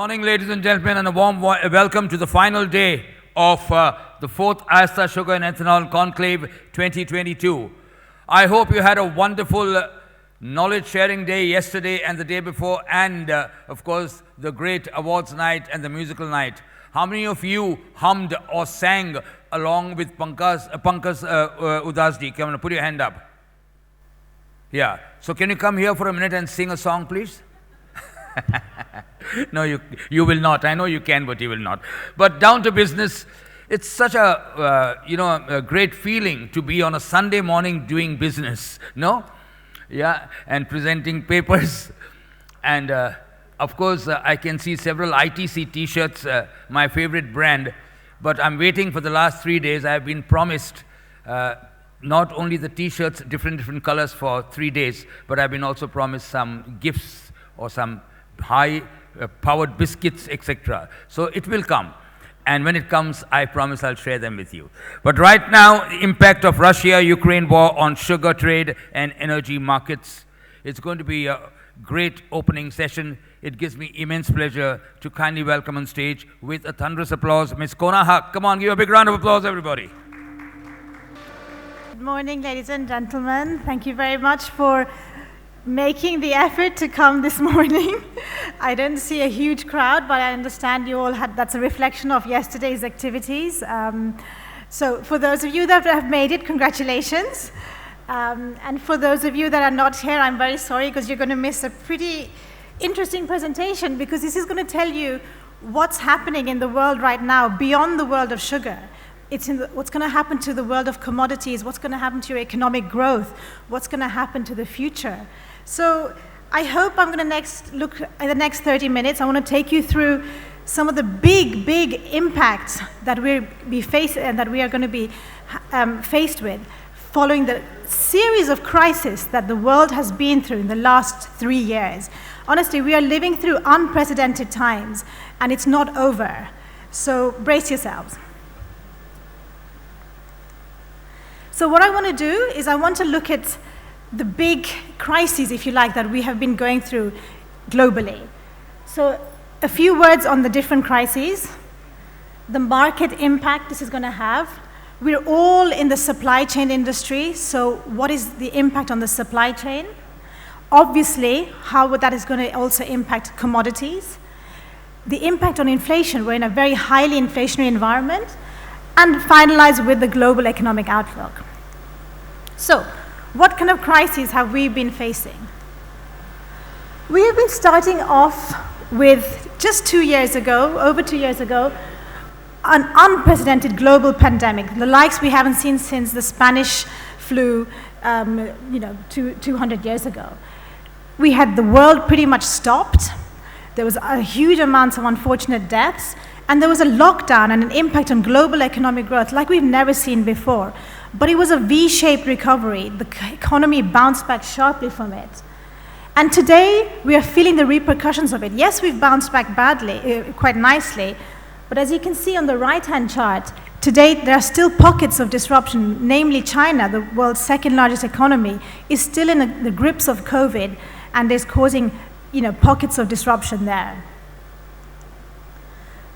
morning, ladies and gentlemen, and a warm welcome to the final day of the 4th AISTA'S Sugar and Ethanol Conclave 2022. I hope you had a wonderful knowledge-sharing day yesterday and the day before, and, of course, the great awards night and the musical night. How many of you hummed or sang along with Pankaj Udasji? Come on, put your hand up. Yeah. So can you come here for a minute and sing a song, please? No, you will not. I know you can, but you will not. But down to business, it's such a, a great feeling to be on a Sunday morning doing business, no? Yeah, and presenting papers. And, of course, I can see several ITC T-shirts, my favorite brand. But I'm waiting for the last 3 days. I have been promised not only the T-shirts, different colors for 3 days, but I've been also promised some gifts or some high-powered biscuits, etc. So it will come. And when it comes, I promise I'll share them with you. But right now, the impact of Russia-Ukraine war on sugar trade and energy markets. It's going to be a great opening session. It gives me immense pleasure to kindly welcome on stage with a thunderous applause, Ms. Kona Haq. Come on, give a big round of applause, everybody. Good morning, ladies and gentlemen. Thank you very much for making the effort to come this morning. I don't see a huge crowd, but I understand you all had, that's a reflection of yesterday's activities. So for those of you that have made it, congratulations. And for those of you that are not here, I'm very sorry because you're going to miss a pretty interesting presentation, because this is going to tell you what's happening in the world right now beyond the world of sugar. It's what's going to happen to the world of commodities, what's going to happen to your economic growth, what's going to happen to the future. So I hope I'm going to look at the next 30 minutes. I want to take you through some of the big impacts that we are going to be faced with following the series of crises that the world has been through in the last 3 years. Honestly, we are living through unprecedented times, and it's not over. So brace yourselves. So what I want to do is I want to look at the big crises, if you like, that we have been going through globally. So a few words on the different crises, the market impact this is going to have. We're all in the supply chain industry, so what is the impact on the supply chain? Obviously, how that is going to also impact commodities. The impact on inflation, we're in a very highly inflationary environment, and finalize with the global economic outlook. So, what kind of crises have we been facing? We have been starting off with, just 2 years ago, over 2 years ago, an unprecedented global pandemic, the likes we haven't seen since the Spanish flu, 200 years ago. We had the world pretty much stopped. There was a huge amount of unfortunate deaths, and there was a lockdown and an impact on global economic growth like we've never seen before. But it was a V-shaped recovery. The economy bounced back sharply from it. And today, we are feeling the repercussions of it. Yes, we've bounced back badly, quite nicely, but as you can see on the right-hand chart, today there are still pockets of disruption, namely China, the world's second largest economy, is still in the grips of COVID and is causing pockets of disruption there.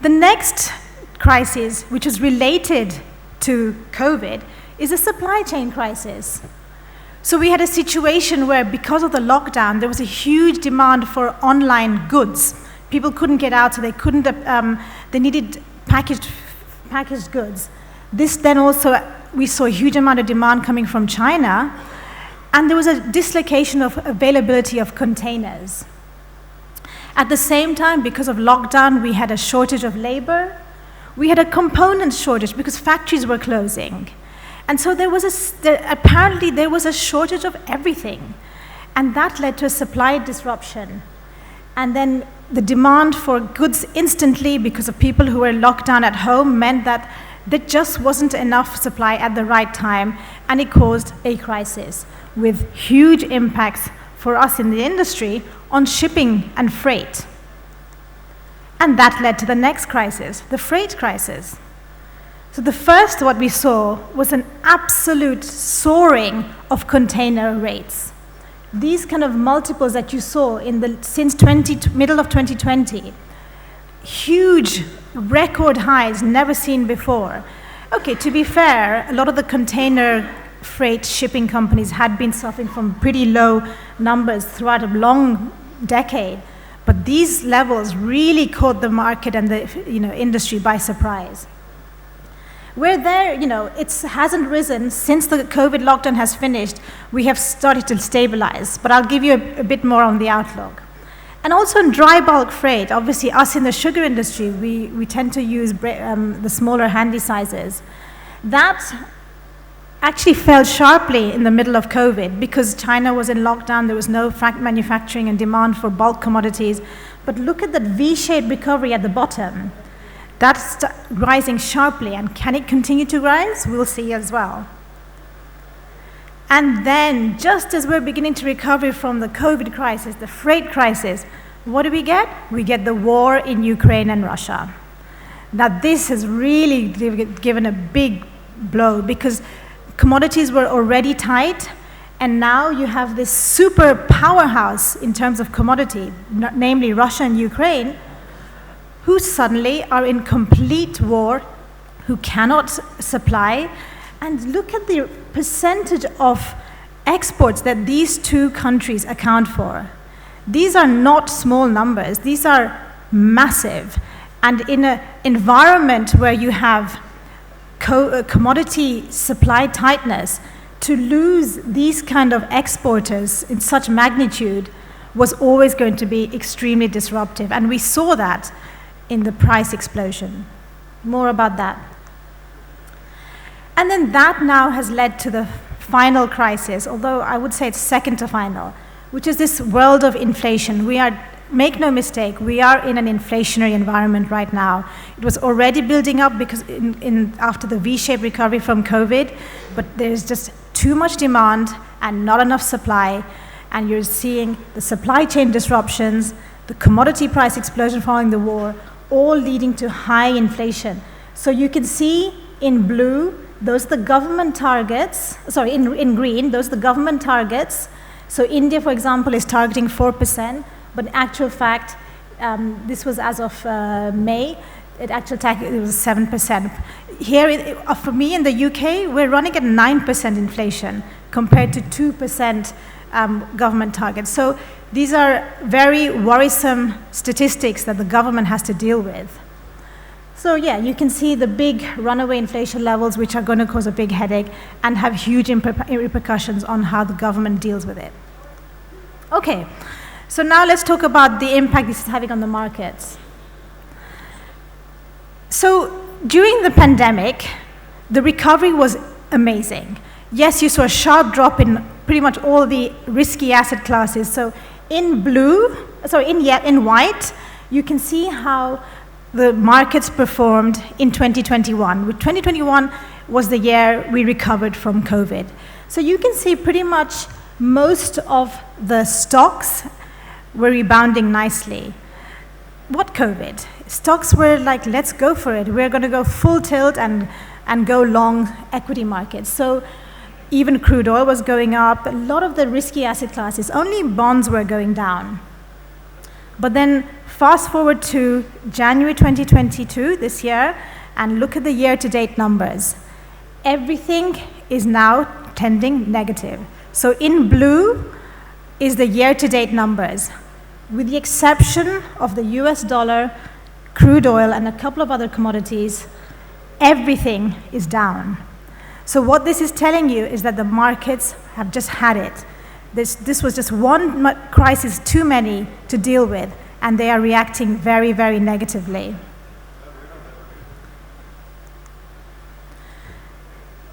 The next crisis, which is related to COVID, is a supply chain crisis. So we had a situation where, because of the lockdown, there was a huge demand for online goods. People couldn't get out, so they couldn't. They needed packaged goods. This then also, we saw a huge amount of demand coming from China, and there was a dislocation of availability of containers. At the same time, because of lockdown, we had a shortage of labor. We had a component shortage because factories were closing. And so apparently there was a shortage of everything. And that led to a supply disruption. And then the demand for goods instantly, because of people who were locked down at home, meant that there just wasn't enough supply at the right time, and it caused a crisis with huge impacts for us in the industry on shipping and freight. And that led to the next crisis, the freight crisis. So the first, what we saw was an absolute soaring of container rates. These kind of multiples that you saw since middle of 2020 huge record highs never seen before. Okay, to be fair, a lot of the container freight shipping companies had been suffering from pretty low numbers throughout a long decade, but these levels really caught the market and the industry by surprise. We're there, it hasn't risen since the COVID lockdown has finished. We have started to stabilize, but I'll give you a bit more on the outlook. And also in dry bulk freight, obviously us in the sugar industry, we tend to use the smaller handy sizes. That actually fell sharply in the middle of COVID because China was in lockdown, there was no manufacturing and demand for bulk commodities. But look at that V-shaped recovery at the bottom. That's rising sharply, and can it continue to rise? We'll see as well. And then, just as we're beginning to recover from the COVID crisis, the freight crisis, what do? We get the war in Ukraine and Russia. Now, this has really given a big blow because commodities were already tight, and now you have this super powerhouse in terms of commodity, namely Russia and Ukraine, who suddenly are in complete war, who cannot supply. And look at the percentage of exports that these two countries account for. These are not small numbers, these are massive. And in an environment where you have commodity supply tightness, to lose these kind of exporters in such magnitude was always going to be extremely disruptive. And we saw that in the price explosion. More about that. And then that now has led to the final crisis, although I would say it's second to final, which is this world of inflation. Make no mistake, we are in an inflationary environment right now. It was already building up because after the V-shaped recovery from COVID, but there's just too much demand and not enough supply, and you're seeing the supply chain disruptions, the commodity price explosion following the war, all leading to high inflation. So you can see in blue, those are the government targets, in green, those are the government targets. So India, for example, is targeting 4%, but in actual fact, this was as of May, it was 7%. Here, for me in the UK, we're running at 9% inflation compared to 2% government targets. So these are very worrisome statistics that the government has to deal with. So yeah, you can see the big runaway inflation levels, which are going to cause a big headache and have huge repercussions on how the government deals with it. Okay, so now let's talk about the impact this is having on the markets. So during the pandemic, the recovery was amazing. Yes, you saw a sharp drop in pretty much all the risky asset classes. So in white, you can see how the markets performed in 2021. 2021 was the year we recovered from COVID. So you can see pretty much most of the stocks were rebounding nicely. What COVID? Stocks were like, let's go for it. We're going to go full tilt and go long equity markets. So even crude oil was going up. A lot of the risky asset classes, only bonds were going down. But then fast forward to January 2022, this year, and look at the year-to-date numbers. Everything is now tending negative. So in blue is the year-to-date numbers. With the exception of the US dollar, crude oil, and a couple of other commodities, everything is down. So what this is telling you is that the markets have just had it. This was just one crisis too many to deal with, and they are reacting very, very negatively.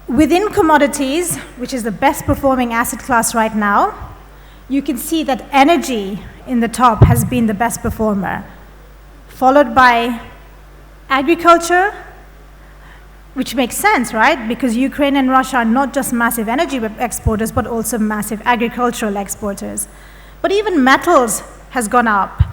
Within commodities, which is the best performing asset class right now, you can see that energy in the top has been the best performer, followed by agriculture, which makes sense, right? Because Ukraine and Russia are not just massive energy exporters, but also massive agricultural exporters. But even metals has gone up.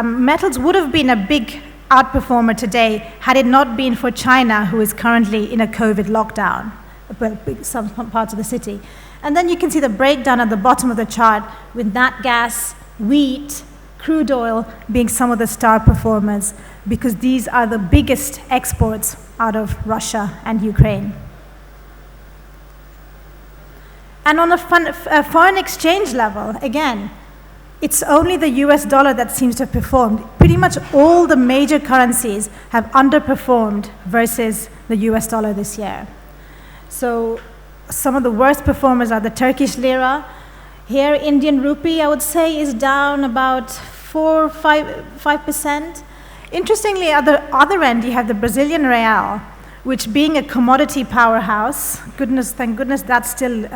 Metals would have been a big outperformer today had it not been for China, who is currently in a COVID lockdown, well, some parts of the city. And then you can see the breakdown at the bottom of the chart with nat gas, wheat, crude oil being some of the star performers, because these are the biggest exports out of Russia and Ukraine. And on a foreign exchange level, again, it's only the US dollar that seems to have performed. Pretty much all the major currencies have underperformed versus the US dollar this year. So some of the worst performers are the Turkish lira. Here, Indian rupee, I would say, is down about 5%. Interestingly, at the other end, you have the Brazilian real, which, being a commodity powerhouse, thank goodness that's still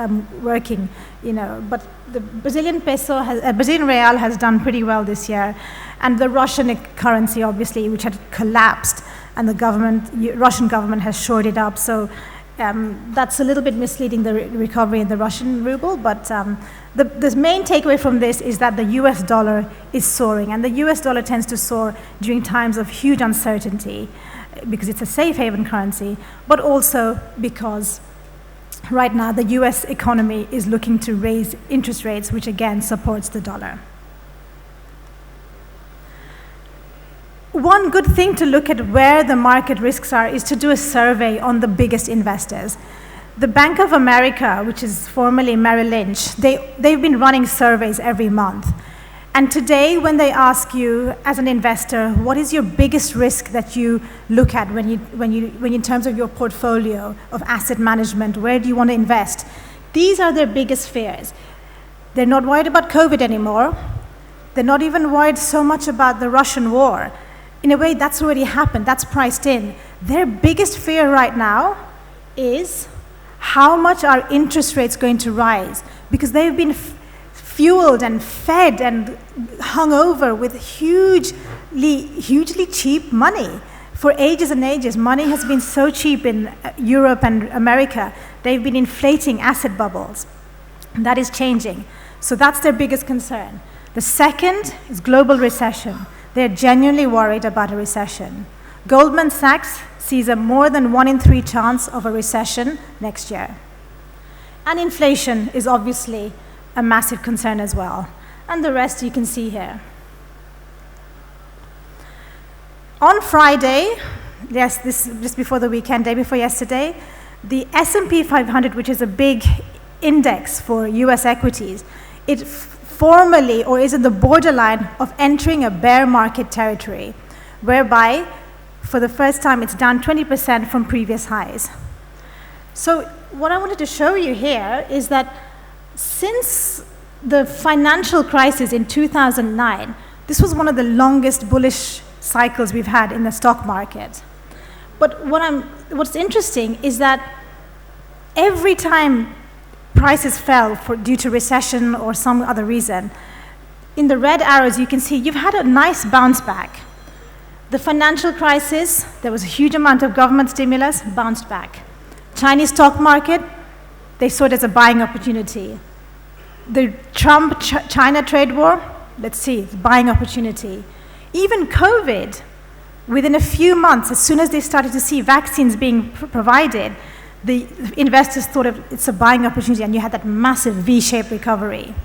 working, But the Brazilian real has done pretty well this year, and the Russian currency, obviously, which had collapsed, and the Russian government has shored it up. So that's a little bit misleading, the recovery in the Russian ruble, but the main takeaway from this is that the US dollar is soaring, and the US dollar tends to soar during times of huge uncertainty because it's a safe haven currency, but also because right now the US economy is looking to raise interest rates, which again supports the dollar. One good thing to look at where the market risks are is to do a survey on the biggest investors. The Bank of America, which is formerly Merrill Lynch, they've been running surveys every month. And today, when they ask you, as an investor, what is your biggest risk that you look at when in terms of your portfolio of asset management, where do you want to invest? These are their biggest fears. They're not worried about COVID anymore. They're not even worried so much about the Russian war. In a way, that's already happened. That's priced in. Their biggest fear right now is how much are interest rates going to rise? Because they've been fueled and fed and hung over with hugely cheap money. For ages and ages, money has been so cheap in Europe and America. They've been inflating asset bubbles. That is changing. So that's their biggest concern. The second is global recession. They're genuinely worried about a recession. Goldman Sachs sees a more than 1 in 3 chance of a recession next year. And inflation is obviously a massive concern as well. And the rest you can see here. On Friday, just before the weekend, day before yesterday, the S&P 500, which is a big index for US equities, it formally, or is in the borderline of entering a bear market territory, whereby for the first time it's down 20% from previous highs. So what I wanted to show you here is that since the financial crisis in 2009, this was one of the longest bullish cycles we've had in the stock market. But what's interesting is that every time prices fell due to recession or some other reason, in the red arrows you can see you've had a nice bounce back. The financial crisis, there was a huge amount of government stimulus, bounced back. Chinese stock market, they saw it as a buying opportunity. The Trump-China trade war, let's see, it's a buying opportunity. Even COVID, within a few months, as soon as they started to see vaccines being provided, the investors thought it's a buying opportunity, and you had that massive V-shaped recovery.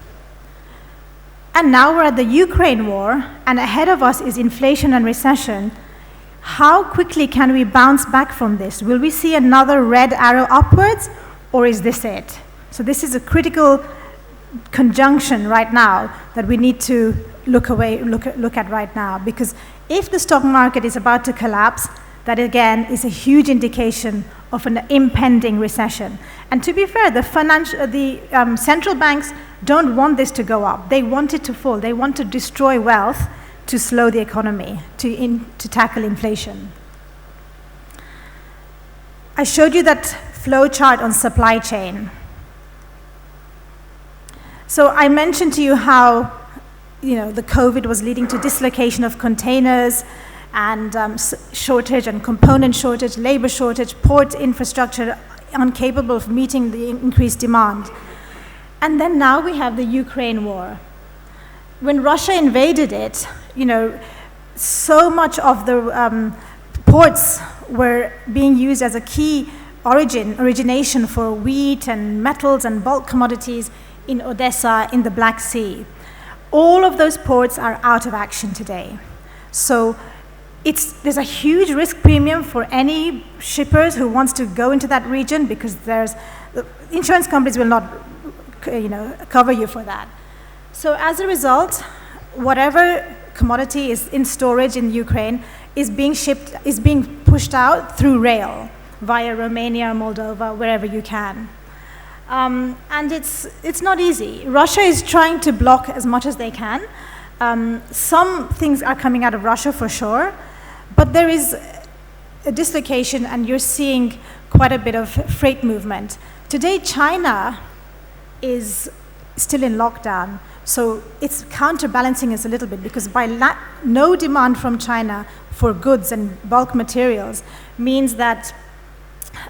And now we're at the Ukraine war, and ahead of us is inflation and recession. How quickly can we bounce back from this? Will we see another red arrow upwards, or is this it? So this is a critical conjunction right now that we need to look at right now, because if the stock market is about to collapse, that again is a huge indication of an impending recession. And to be fair, the central banks don't want this to go up. They want it to fall. They want to destroy wealth to slow the economy, to tackle inflation. I showed you that flow chart on supply chain. So I mentioned to you how the COVID was leading to dislocation of containers and shortage and component shortage, labor shortage, port infrastructure incapable of meeting the increased demand. And then now we have the Ukraine war. When Russia invaded it, so much of the ports were being used as a key origination for wheat and metals and bulk commodities in Odessa, in the Black Sea. All of those ports are out of action today. So there's a huge risk premium for any shippers who wants to go into that region, because insurance companies will not cover you for that. So as a result, whatever commodity is in storage in Ukraine is being pushed out through rail via Romania, Moldova, wherever you can. And it's not easy. Russia is trying to block as much as they can. Some things are coming out of Russia for sure, but there is a dislocation, and you're seeing quite a bit of freight movement. Today, China is still in lockdown, so it's counterbalancing us a little bit, because no demand from China for goods and bulk materials means that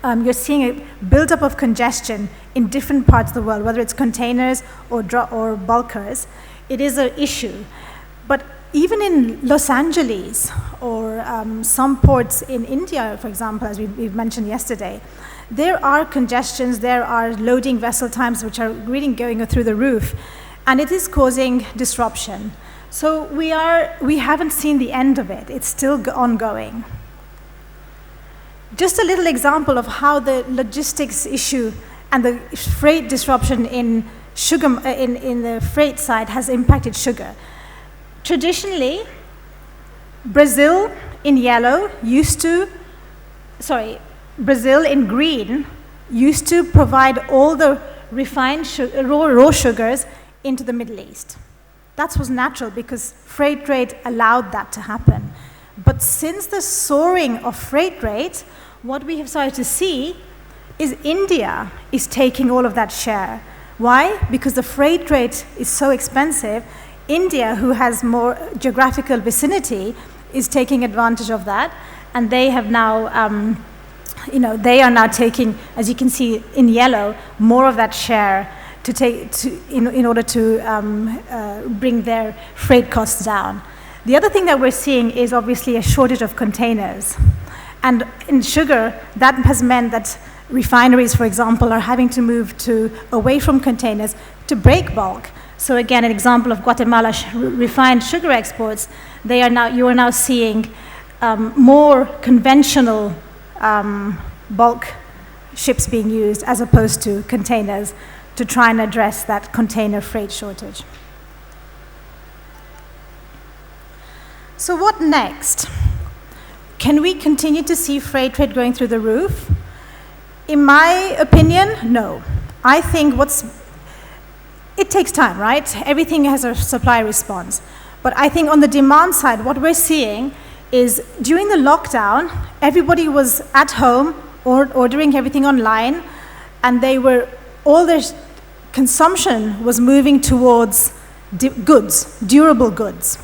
you're seeing a buildup of congestion in different parts of the world, whether it's containers or bulkers. It is an issue. But even in Los Angeles or some ports in India, for example, as we've mentioned yesterday, there are congestions, there are loading vessel times which are really going through the roof, and it is causing disruption. So we haven't seen the end of it. It's still ongoing. Just a little example of how the logistics issue and the freight disruption in sugar, in the freight side has impacted sugar. Traditionally, Brazil in yellow Brazil in green used to provide all the refined raw sugars into the Middle East. That was natural because freight rate allowed that to happen. But since the soaring of freight rate, what we have started to see is India is taking all of that share. Why? Because the freight rate is so expensive. India, who has more geographical vicinity, is taking advantage of that, and they have now, they are now taking, as you can see in yellow, more of that share in order to bring their freight costs down. The other thing that we're seeing is obviously a shortage of containers. And in sugar, that has meant that refineries, for example, are having to move away from containers to break bulk. So again, an example of Guatemala refined sugar exports, you are now seeing more conventional bulk ships being used as opposed to containers to try and address that container freight shortage. So what next? Can we continue to see freight rate going through the roof? In my opinion, no. I think it takes time, right? Everything has a supply response. But I think on the demand side, what we're seeing is during the lockdown, everybody was at home or ordering everything online, and all their consumption was moving towards goods, durable goods.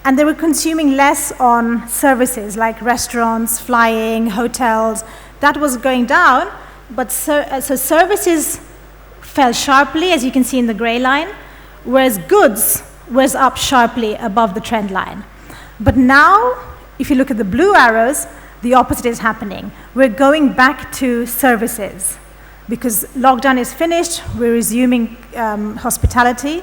And they were consuming less on services like restaurants, flying, hotels. That was going down, but so services fell sharply, as you can see in the gray line, whereas goods was up sharply above the trend line. But now, if you look at the blue arrows, the opposite is happening. We're going back to services. Because lockdown is finished, we're resuming hospitality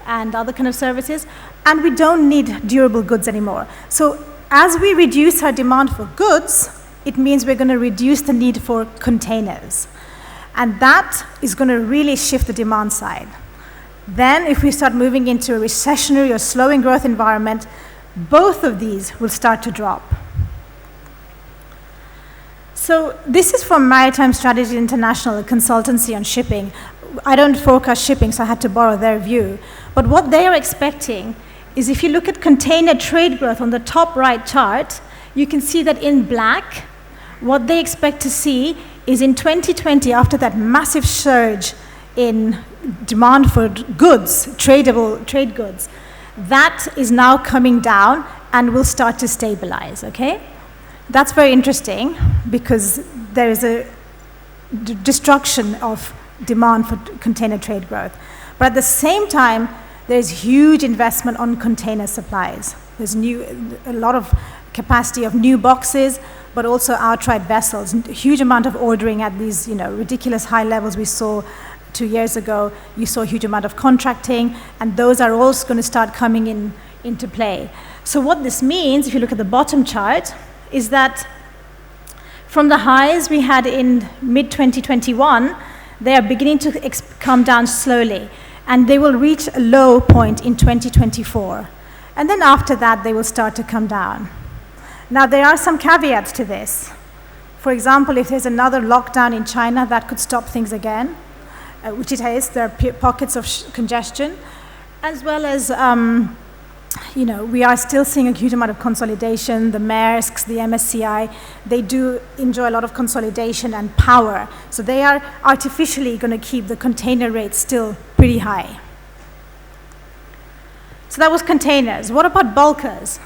and other kind of services, and we don't need durable goods anymore. So as we reduce our demand for goods, it means we're going to reduce the need for containers. And that is going to really shift the demand side. Then if we start moving into a recessionary or slowing growth environment, both of these will start to drop. So this is from Maritime Strategy International, a consultancy on shipping. I don't forecast shipping, so I had to borrow their view. But what they are expecting is if you look at container trade growth on the top right chart, you can see that in black, what they expect to see is in 2020, after that massive surge in demand for goods, trade goods, that is now coming down and will start to stabilize, okay? That's very interesting because there is a destruction of demand for container trade growth. But at the same time, there's huge investment on container supplies. There's a lot of capacity of new boxes, but also outright vessels. A huge amount of ordering at these ridiculous high levels we saw 2 years ago, you saw a huge amount of contracting, and those are also going to start coming into play. So what this means, if you look at the bottom chart, is that from the highs we had in mid-2021, they are beginning to come down slowly, and they will reach a low point in 2024. And then after that, they will start to come down. Now, there are some caveats to this. For example, if there's another lockdown in China, that could stop things again, which it is. There are pockets of congestion, as well as, we are still seeing a huge amount of consolidation. The Maersks, the MSCI, they do enjoy a lot of consolidation and power. So they are artificially going to keep the container rates still pretty high. So that was containers. What about bulkers?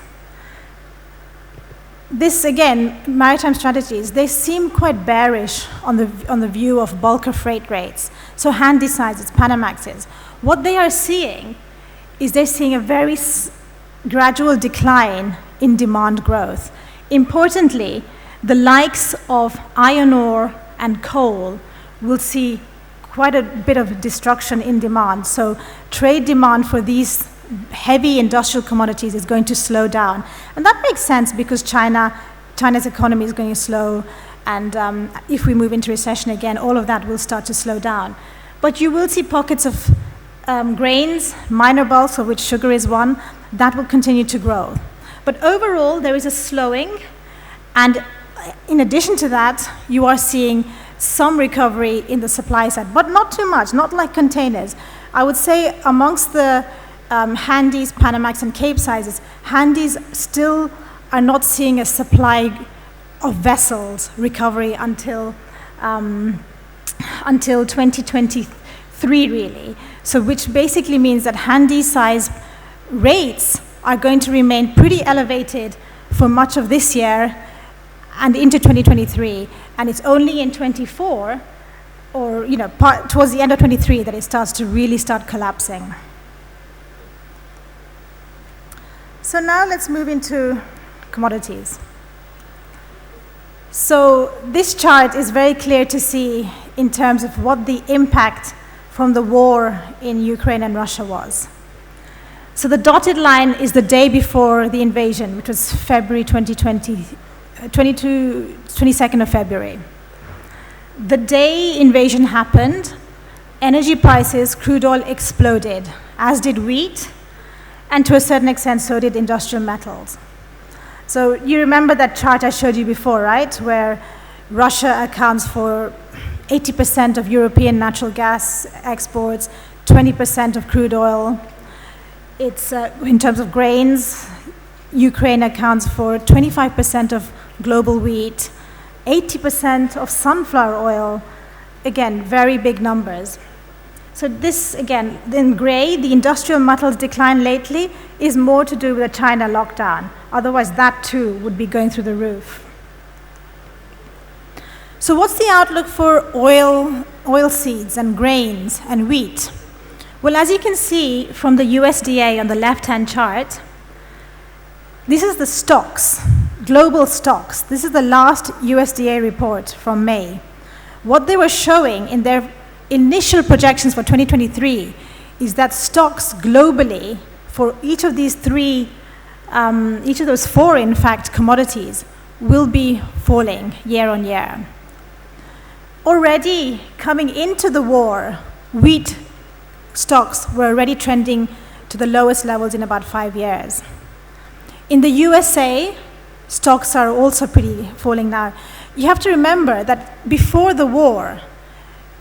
This, again, maritime strategies, they seem quite bearish on the view of bulker freight rates. So Handysizes, Panamaxes. What they are seeing is they're seeing a very gradual decline in demand growth. Importantly, the likes of iron ore and coal will see quite a bit of destruction in demand. So trade demand for these heavy industrial commodities is going to slow down. And that makes sense because China's economy is going to slow, and if we move into recession again, all of that will start to slow down. But you will see pockets of grains, minor bulks, of which sugar is one, that will continue to grow. But overall, there is a slowing, and in addition to that, you are seeing some recovery in the supply side, but not too much, not like containers. I would say amongst the Handys, Panamax, and Capesizes, Handys still are not seeing a supply of vessels recovery until 2023, really. So which basically means that Handysize rates are going to remain pretty elevated for much of this year and into 2023. And it's only in 24, or towards the end of 23, that it starts to really start collapsing. So now let's move into commodities. So this chart is very clear to see in terms of what the impact from the war in Ukraine and Russia was. So the dotted line is the day before the invasion, which was February 22nd of February. The day invasion happened, energy prices, crude oil exploded, as did wheat, and to a certain extent, so did industrial metals. So you remember that chart I showed you before, right? Where Russia accounts for 80% of European natural gas exports, 20% of crude oil. It's, in terms of grains, Ukraine accounts for 25% of global wheat, 80% of sunflower oil. Again, very big numbers. So this, again, in gray, the industrial metals decline lately is more to do with the China lockdown. Otherwise, that too would be going through the roof. So what's the outlook for oil seeds and grains and wheat? Well, as you can see from the USDA on the left-hand chart, this is the stocks, global stocks. This is the last USDA report from May. What they were showing in their initial projections for 2023 is that stocks globally for each of these each of those four, in fact, commodities will be falling year on year. Already coming into the war, wheat stocks were already trending to the lowest levels in about 5 years. In the USA, stocks are also pretty falling now. You have to remember that before the war,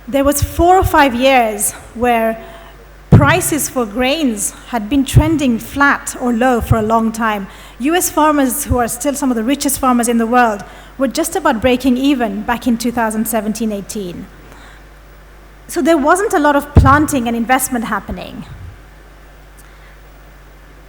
there was 4 or 5 years where prices for grains had been trending flat or low for a long time. US farmers, who are still some of the richest farmers in the world, were just about breaking even back in 2017-18. So there wasn't a lot of planting and investment happening.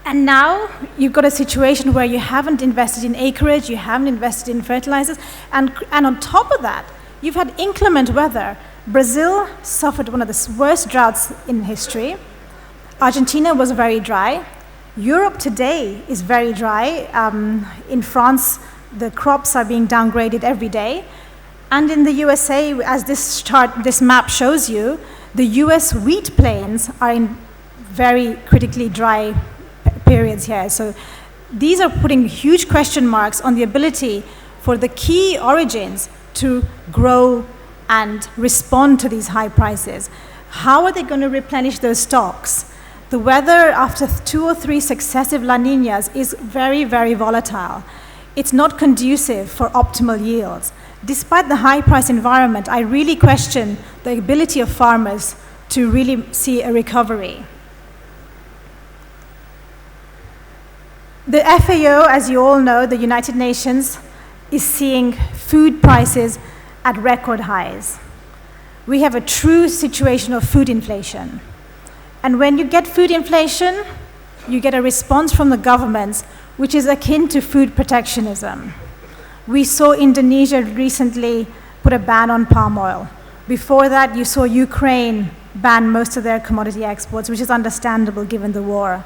And now you've got a situation where you haven't invested in acreage, you haven't invested in fertilizers, and on top of that, you've had inclement weather. Brazil suffered one of the worst droughts in history. Argentina was very dry. Europe today is very dry. In France, the crops are being downgraded every day. And in the USA, as this map shows you, The US wheat plains are in very critically dry periods here. So these are putting huge question marks on the ability for the key origins to grow and respond to these high prices. How are they going to replenish those stocks? The weather after 2 or 3 successive La Niñas is very, very volatile. It's not conducive for optimal yields. Despite the high price environment, I really question the ability of farmers to really see a recovery. The FAO, as you all know, the United Nations, is seeing food prices at record highs. We have a true situation of food inflation. And when you get food inflation, you get a response from the governments which is akin to food protectionism. We saw Indonesia recently put a ban on palm oil. Before that, you saw Ukraine ban most of their commodity exports, which is understandable given the war.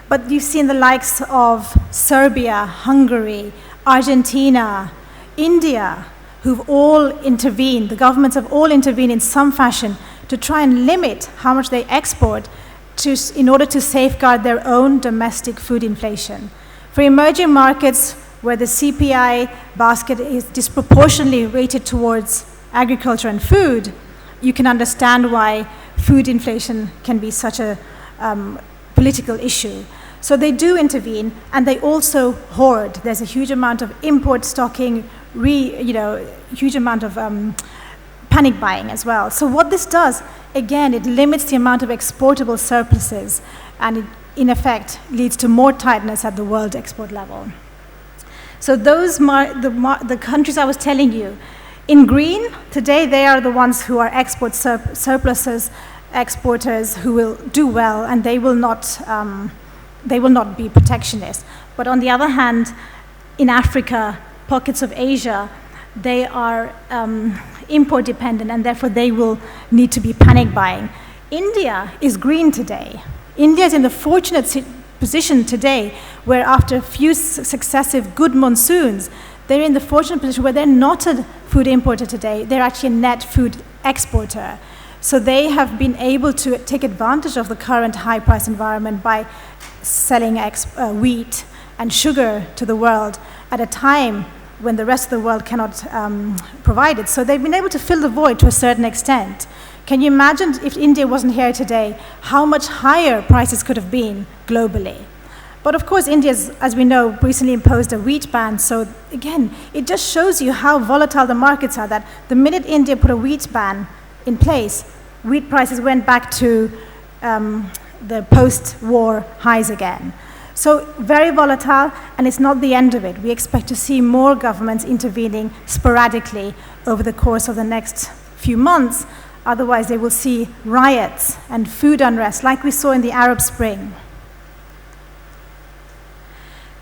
But you've seen the likes of Serbia, Hungary, Argentina, India, who've all intervened, the governments have all intervened in some fashion to try and limit how much they export in order to safeguard their own domestic food inflation. For emerging markets, where the CPI basket is disproportionately weighted towards agriculture and food, you can understand why food inflation can be such a political issue. So they do intervene, and they also hoard. There's a huge amount of import stocking, huge amount of panic buying as well. So what this does, again, it limits the amount of exportable surpluses, and it, in effect, leads to more tightness at the world export level. So those the countries I was telling you, in green, today they are the ones who are export surpluses, exporters who will do well, and they will not be protectionist. But on the other hand, in Africa, pockets of Asia, they are import dependent, and therefore they will need to be panic buying. India is green today. India is in the fortunate position today where after a few successive good monsoons, they're in the fortunate position where they're not a food importer today, they're actually a net food exporter. So they have been able to take advantage of the current high price environment by selling wheat and sugar to the world at a time when the rest of the world cannot provide it. So they've been able to fill the void to a certain extent. Can you imagine if India wasn't here today, how much higher prices could have been globally? But of course, India's, as we know, recently imposed a wheat ban. So again, it just shows you how volatile the markets are, that the minute India put a wheat ban in place, wheat prices went back to the post-war highs again. So very volatile, and it's not the end of it. We expect to see more governments intervening sporadically over the course of the next few months. Otherwise, they will see riots and food unrest like we saw in the Arab Spring.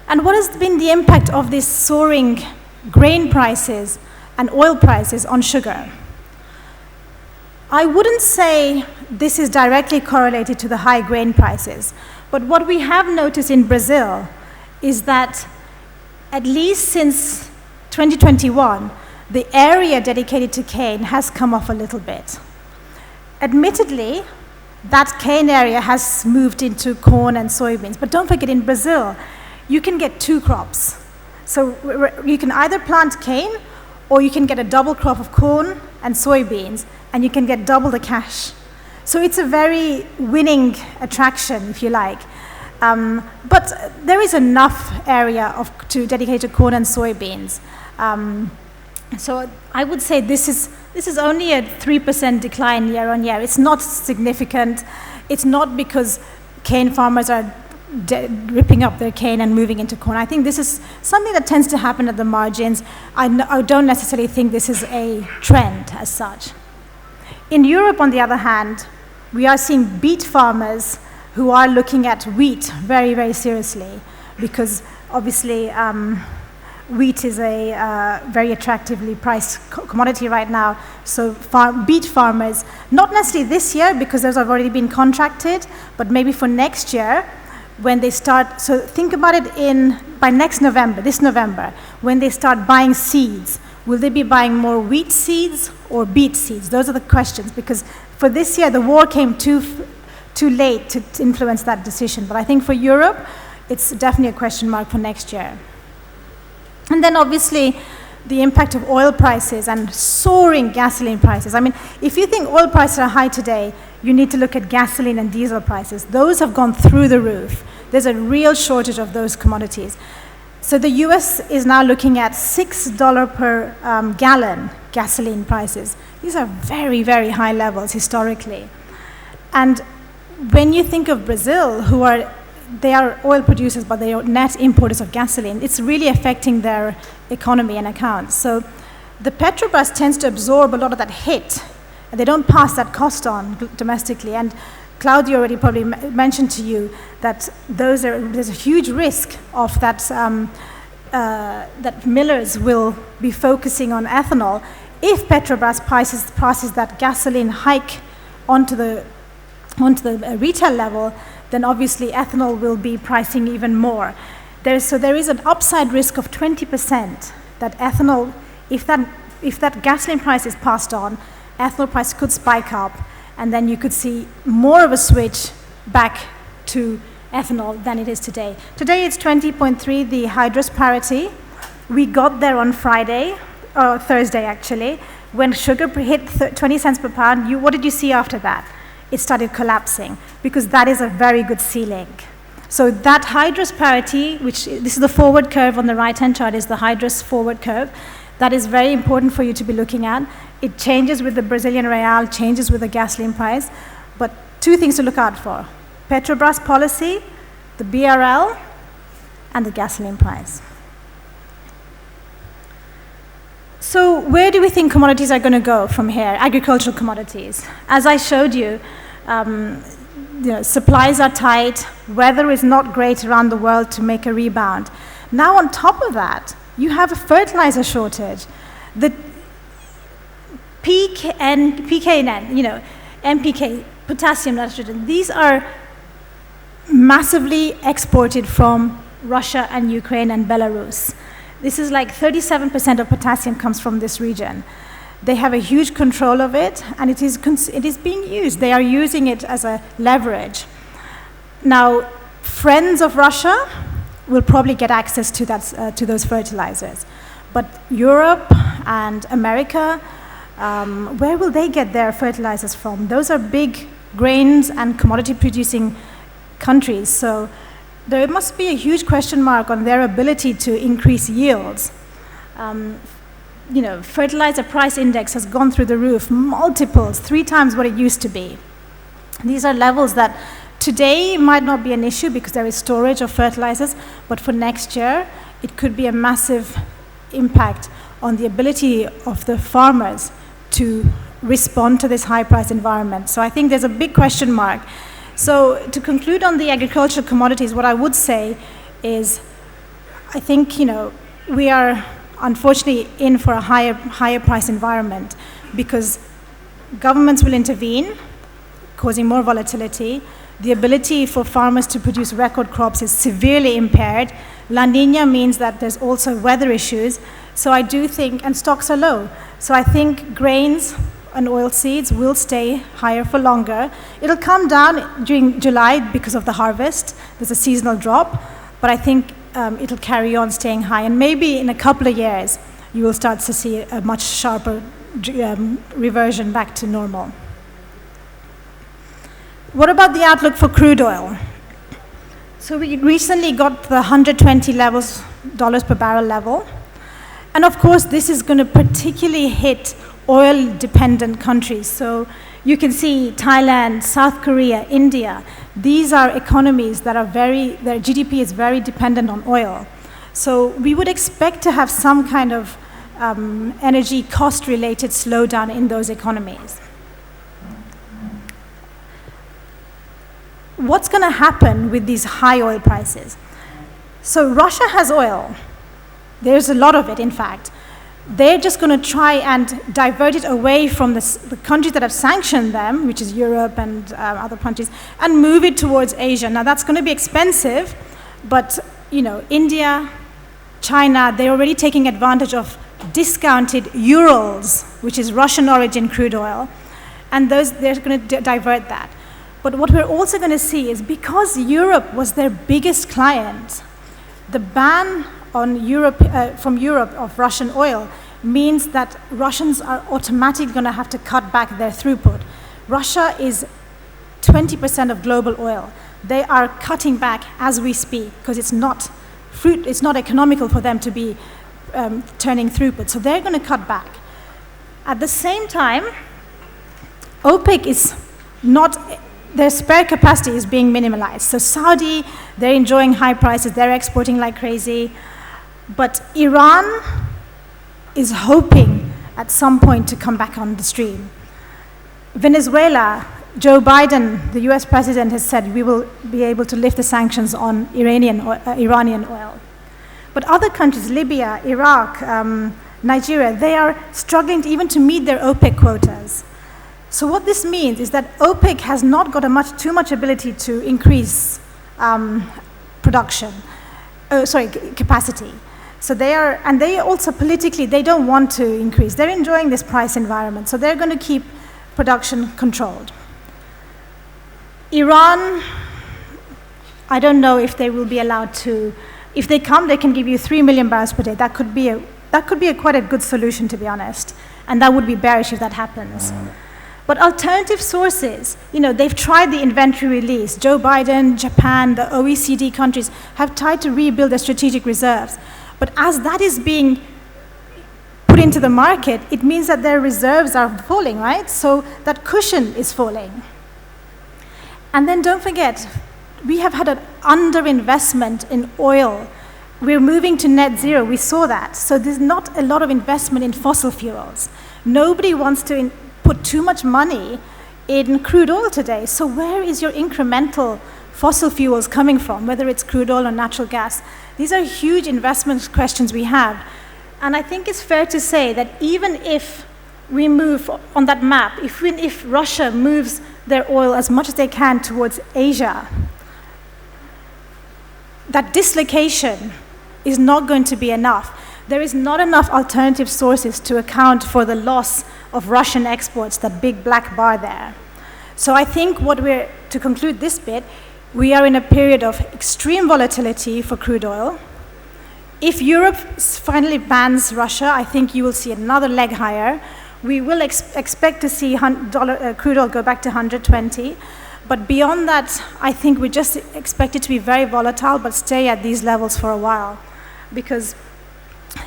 And what has been the impact of these soaring grain prices and oil prices on sugar? I wouldn't say this is directly correlated to the high grain prices, but what we have noticed in Brazil is that at least since 2021, the area dedicated to cane has come off a little bit. Admittedly, that cane area has moved into corn and soybeans, but don't forget, in Brazil, you can get 2 crops. So you can either plant cane, or you can get a double crop of corn and soybeans, and you can get double the cash. So it's a very winning attraction, if you like. But there is enough area to dedicate to corn and soybeans. So I would say this is only a 3% decline year on year. It's not significant. It's not because cane farmers are ripping up their cane and moving into corn. I think this is something that tends to happen at the margins. I don't necessarily think this is a trend as such. In Europe, on the other hand, we are seeing beet farmers who are looking at wheat very, very seriously, because obviously wheat is a very attractively priced commodity right now. So beet farmers, not necessarily this year because those have already been contracted, but maybe for next year when they start. So think about it by next November, this November, when they start buying seeds. Will they be buying more wheat seeds or beet seeds? Those are the questions, because for this year, the war came too late to influence that decision. But I think for Europe, it's definitely a question mark for next year. And then obviously, the impact of oil prices and soaring gasoline prices. I mean, if you think oil prices are high today, you need to look at gasoline and diesel prices. Those have gone through the roof. There's a real shortage of those commodities. So the US is now looking at $6 per gallon gasoline prices. These are very, very high levels historically. And when you think of Brazil, they are oil producers, but they are net importers of gasoline, it's really affecting their economy and accounts. So the Petrobras tends to absorb a lot of that hit, and they don't pass that cost on domestically. And Claudio already probably mentioned to you that there's a huge risk of that, that millers will be focusing on ethanol. If Petrobras passes that gasoline hike onto the retail level, then obviously ethanol will be pricing even more. So there is an upside risk of 20% that ethanol, if that gasoline price is passed on, ethanol price could spike up, and then you could see more of a switch back to ethanol than it is today. Today it's 20.3, the hydrous parity. We got there on Friday, or Thursday actually, when sugar hit 20 cents per pound. What did you see after that? It started collapsing, because that is a very good ceiling. So that hydrous parity, this is the forward curve on the right-hand chart, is the hydrous forward curve. That is very important for you to be looking at. It changes with the Brazilian real, changes with the gasoline price. But two things to look out for: Petrobras policy, the BRL, and the gasoline price. So where do we think commodities are going to go from here? Agricultural commodities. As I showed you, supplies are tight, weather is not great around the world to make a rebound. Now on top of that, you have a fertilizer shortage. The NPK, potassium, nitrogen, these are massively exported from Russia and Ukraine and Belarus. This is like 37% of potassium comes from this region. They have a huge control of it, and it is being used. They are using it as a leverage. Now, friends of Russia will probably get access to to those fertilizers. But Europe and America, where will they get their fertilizers from? Those are big grains and commodity-producing countries. So there must be a huge question mark on their ability to increase yields. Fertilizer price index has gone through the roof, multiples, 3 times what it used to be. These are levels that today might not be an issue because there is storage of fertilizers, but for next year, it could be a massive impact on the ability of the farmers to respond to this high price environment. So I think there's a big question mark. So to conclude on the agricultural commodities, what I would say is, I think, we are unfortunately in for a higher price environment because governments will intervene, causing more volatility. The ability for farmers to produce record crops is severely impaired. La Nina means that there's also weather issues. So I do think, and stocks are low. So I think grains and oilseeds will stay higher for longer. It'll come down during July because of the harvest. There's a seasonal drop, but I think it'll carry on staying high. And maybe in a couple of years, you will start to see a much sharper reversion back to normal. What about the outlook for crude oil? So we recently got the $120 per barrel level. And of course, this is going to particularly hit oil-dependent countries. So you can see Thailand, South Korea, India. These are economies that are their GDP is very dependent on oil. So we would expect to have some kind of energy cost-related slowdown in those economies. What's going to happen with these high oil prices? So Russia has oil. There's a lot of it, in fact. They're just going to try and divert it away from the countries that have sanctioned them, which is Europe and other countries, and move it towards Asia. Now, that's going to be expensive, but India, China, they're already taking advantage of discounted Urals, which is Russian origin crude oil, and they're going to divert that. But what we're also going to see is because Europe was their biggest client, the ban on from Europe of Russian oil means that Russians are automatically going to have to cut back their throughput. Russia is 20% of global oil. They are cutting back as we speak because it's not economical for them to be turning throughput. So they're going to cut back. At the same time, OPEC is not, their spare capacity is being minimalized. So Saudi, they're enjoying high prices, they're exporting like crazy. But Iran is hoping at some point to come back on the stream. Venezuela, Joe Biden, the US president, has said we will be able to lift the sanctions on Iranian oil. But other countries, Libya, Iraq, Nigeria, they are struggling even to meet their OPEC quotas. So what this means is that OPEC has not got too much ability to increase capacity. So they also politically, they don't want to increase. They're enjoying this price environment, so they're going to keep production controlled. Iran, I don't know if they will be allowed to, if they come, they can give you 3 million barrels per day. That could be quite a good solution, to be honest. And that would be bearish if that happens. But alternative sources, they've tried the inventory release. Joe Biden, Japan, the OECD countries have tried to rebuild their strategic reserves. But as that is being put into the market, it means that their reserves are falling, right? So that cushion is falling. And then don't forget, we have had an underinvestment in oil. We're moving to net zero, we saw that. So there's not a lot of investment in fossil fuels. Nobody wants to put too much money in crude oil today. So where is your incremental fossil fuels coming from, whether it's crude oil or natural gas? These are huge investment questions we have. And I think it's fair to say that even if we move on that map, if Russia moves their oil as much as they can towards Asia, that dislocation is not going to be enough. There is not enough alternative sources to account for the loss of Russian exports, that big black bar there. So I think to conclude this bit, we are in a period of extreme volatility for crude oil. If Europe finally bans Russia, I think you will see another leg higher. We will expect to see crude oil go back to 120. But beyond that, I think we just expect it to be very volatile, but stay at these levels for a while, because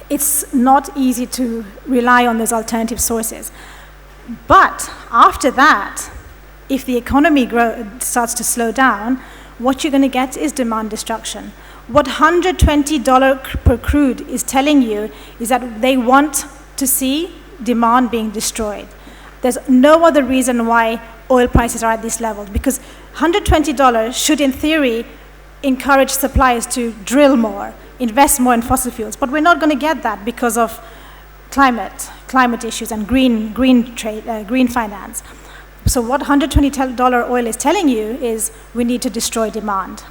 it's not easy to rely on those alternative sources. But after that, if the economy starts to slow down, what you're going to get is demand destruction. What $120 per crude is telling you is that they want to see demand being destroyed. There's no other reason why oil prices are at these levels, because $120 should, in theory, encourage suppliers to drill more, invest more in fossil fuels. But we're not going to get that because of climate issues and green finance. So what $120 oil is telling you is we need to destroy demand.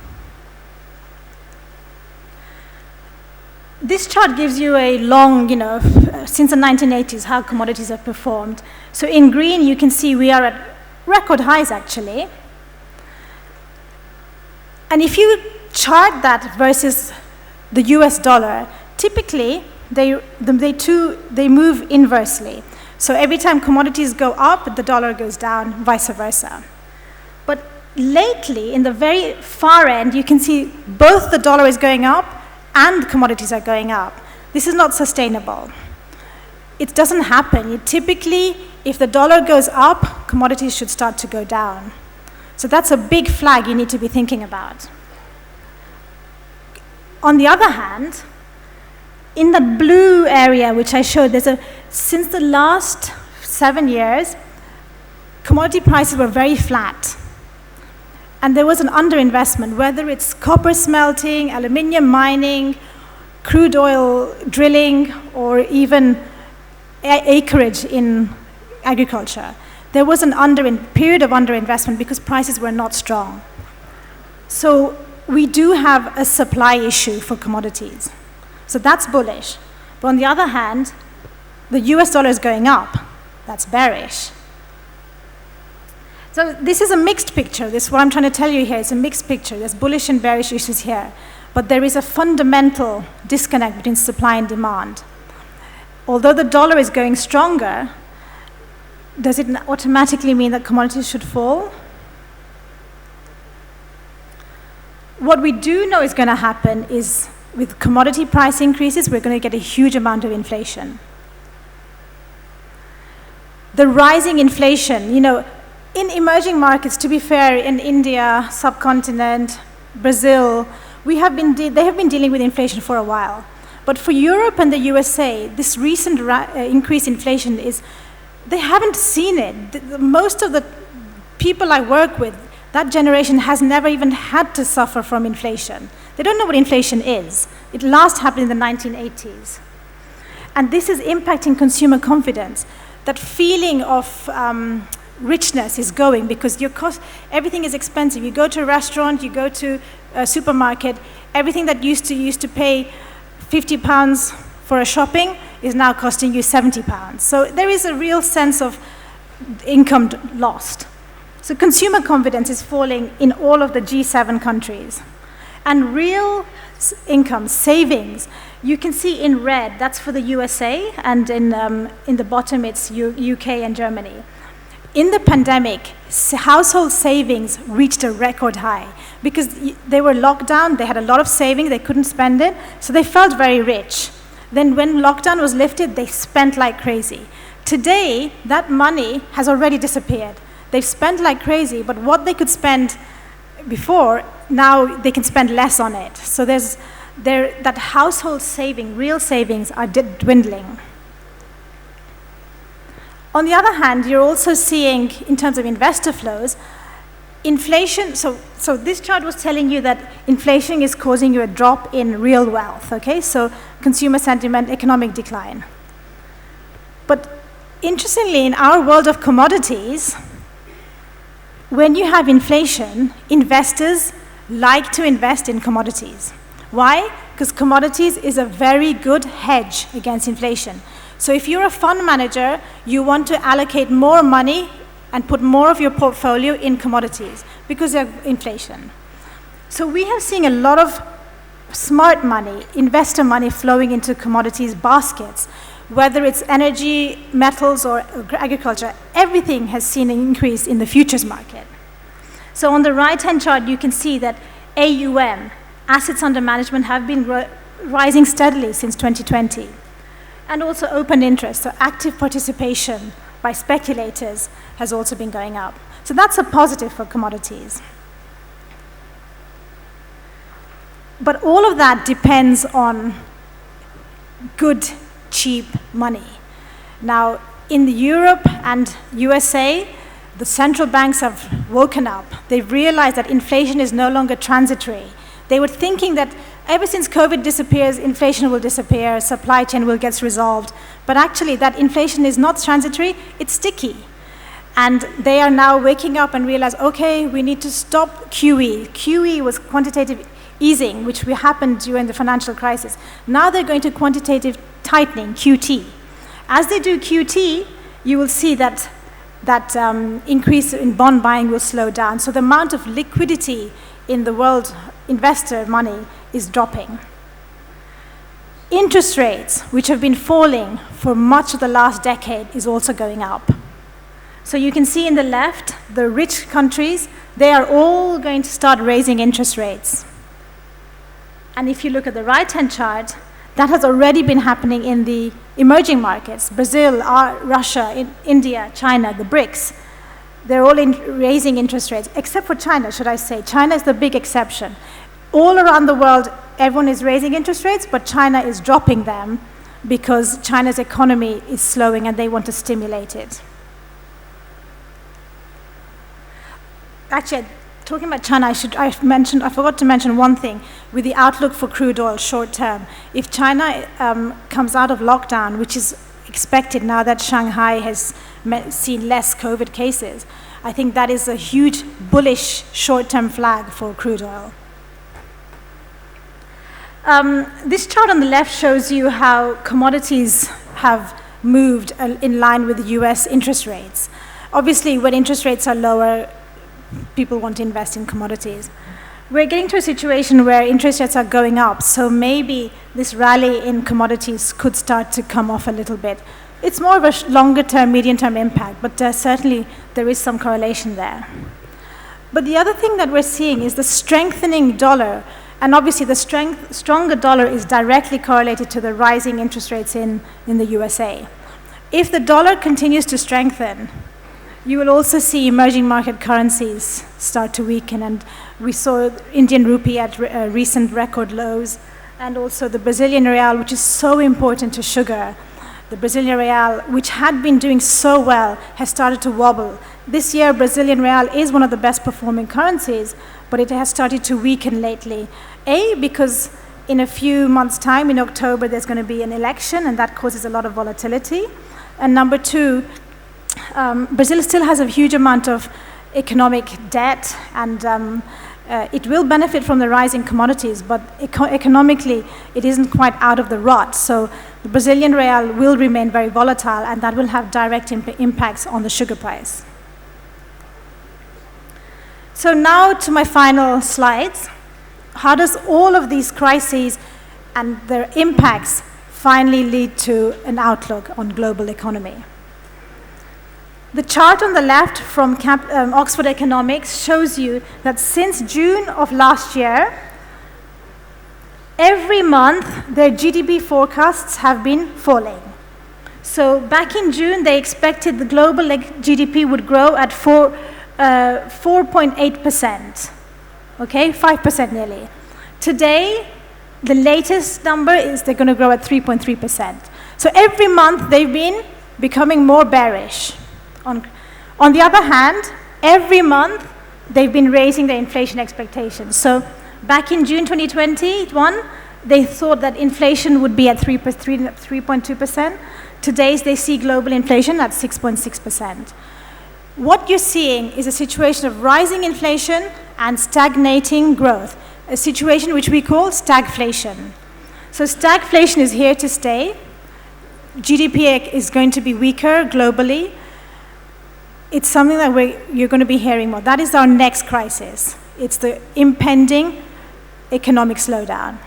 This chart gives you a long, since the 1980s, how commodities have performed. So in green, you can see we are at record highs, actually. And if you chart that versus the US dollar, typically, they move inversely. So every time commodities go up, the dollar goes down, vice versa. But lately, in the very far end, you can see both the dollar is going up and commodities are going up. This is not sustainable. It doesn't happen. Typically, if the dollar goes up, commodities should start to go down. So that's a big flag you need to be thinking about. On the other hand, in that blue area which I showed, since the last 7 years, commodity prices were very flat. And there was an underinvestment, whether it's copper smelting, aluminium mining, crude oil drilling, or even acreage in agriculture. There was a period of underinvestment because prices were not strong. So we do have a supply issue for commodities. So that's bullish. But on the other hand, the US dollar is going up. That's bearish. So this is a mixed picture. This is what I'm trying to tell you here. It's a mixed picture. There's bullish and bearish issues here. But there is a fundamental disconnect between supply and demand. Although the dollar is going stronger, does it automatically mean that commodities should fall? What we do know is going to happen is with commodity price increases, we're going to get a huge amount of inflation. The rising inflation, in emerging markets, to be fair, in India, subcontinent, Brazil, they have been dealing with inflation for a while. But for Europe and the USA, this recent increase in inflation they haven't seen it. Most of the people I work with, that generation has never even had to suffer from inflation. They don't know what inflation is. It last happened in the 1980s. And this is impacting consumer confidence. That feeling of richness is going because everything is expensive. You go to a restaurant, you go to a supermarket, everything that used to pay £50 for a shopping is now costing you £70. So there is a real sense of income lost. So consumer confidence is falling in all of the G7 countries. And real income, savings, you can see in red, that's for the USA, and in the bottom it's UK and Germany. In the pandemic, household savings reached a record high because they were locked down, they had a lot of savings, they couldn't spend it, so they felt very rich. Then when lockdown was lifted, they spent like crazy. Today, that money has already disappeared. They've spent like crazy, but what they could spend before, now they can spend less on it. So that household saving, real savings, are dwindling. On the other hand, you're also seeing, in terms of investor flows, inflation. So this chart was telling you that inflation is causing you a drop in real wealth, okay? So consumer sentiment, economic decline. But interestingly, in our world of commodities, when you have inflation, investors like to invest in commodities. Why? Because commodities is a very good hedge against inflation. So if you're a fund manager, you want to allocate more money and put more of your portfolio in commodities because of inflation. So we have seen a lot of smart money, investor money flowing into commodities baskets, whether it's energy, metals, or agriculture. Everything has seen an increase in the futures market. So on the right-hand chart, you can see that AUM, assets under management, have been rising steadily since 2020. And also open interest, so active participation by speculators has also been going up. So that's a positive for commodities. But all of that depends on good, cheap money. Now, in Europe and USA, the central banks have woken up. They've realized that inflation is no longer transitory. They were thinking that ever since COVID disappears, inflation will disappear, supply chain will get resolved. But actually, that inflation is not transitory, it's sticky. And they are now waking up and realize, okay, we need to stop QE. QE was quantitative easing, which happened during the financial crisis. Now they're going to quantitative tightening, QT. As they do QT, you will see that increase in bond buying will slow down. So the amount of liquidity in the world, investor money, is dropping. Interest rates, which have been falling for much of the last decade, is also going up. So you can see in the left, the rich countries, they are all going to start raising interest rates. And if you look at the right-hand chart, that has already been happening in the emerging markets, Brazil, Russia, India, China, the BRICS. They're all raising interest rates, except for China, should I say. China is the big exception. All around the world, everyone is raising interest rates, but China is dropping them because China's economy is slowing and they want to stimulate it. Actually, talking about China, I forgot to mention one thing with the outlook for crude oil short term. If China comes out of lockdown, which is expected now that Shanghai has seen less COVID cases, I think that is a huge bullish short-term flag for crude oil. This chart on the left shows you how commodities have moved in line with US interest rates. Obviously, when interest rates are lower, people want to invest in commodities. We're getting to a situation where interest rates are going up, so maybe this rally in commodities could start to come off a little bit. It's more of a longer-term, medium-term impact, but certainly there is some correlation there. But the other thing that we're seeing is the strengthening dollar, and obviously the stronger dollar is directly correlated to the rising interest rates in the USA. If the dollar continues to strengthen, you will also see emerging market currencies start to weaken, and we saw Indian rupee at recent record lows, and also the Brazilian real, which is so important to sugar. The Brazilian real, which had been doing so well, has started to wobble. This year, Brazilian real is one of the best performing currencies, but it has started to weaken lately. Because in a few months' time, in October, there's going to be an election, and that causes a lot of volatility. And number two, Brazil still has a huge amount of economic debt, and it will benefit from the rising commodities, but economically, it isn't quite out of the rut. So the Brazilian real will remain very volatile, and that will have direct impacts on the sugar price. So now to my final slides. How does all of these crises and their impacts finally lead to an outlook on global economy? The chart on the left from Oxford Economics shows you that since June of last year, every month their GDP forecasts have been falling. So back in June, they expected the global GDP would grow at 4.8%, okay, 5% nearly. Today, the latest number is they're going to grow at 3.3%. So every month they've been becoming more bearish. On the other hand, every month they've been raising their inflation expectations. So back in June 2021, they thought that inflation would be at 3.2%. Today, they see global inflation at 6.6%. What you're seeing is a situation of rising inflation and stagnating growth, a situation which we call stagflation. So stagflation is here to stay. GDP is going to be weaker globally. It's something that you're going to be hearing more. That is our next crisis. It's the impending economic slowdown.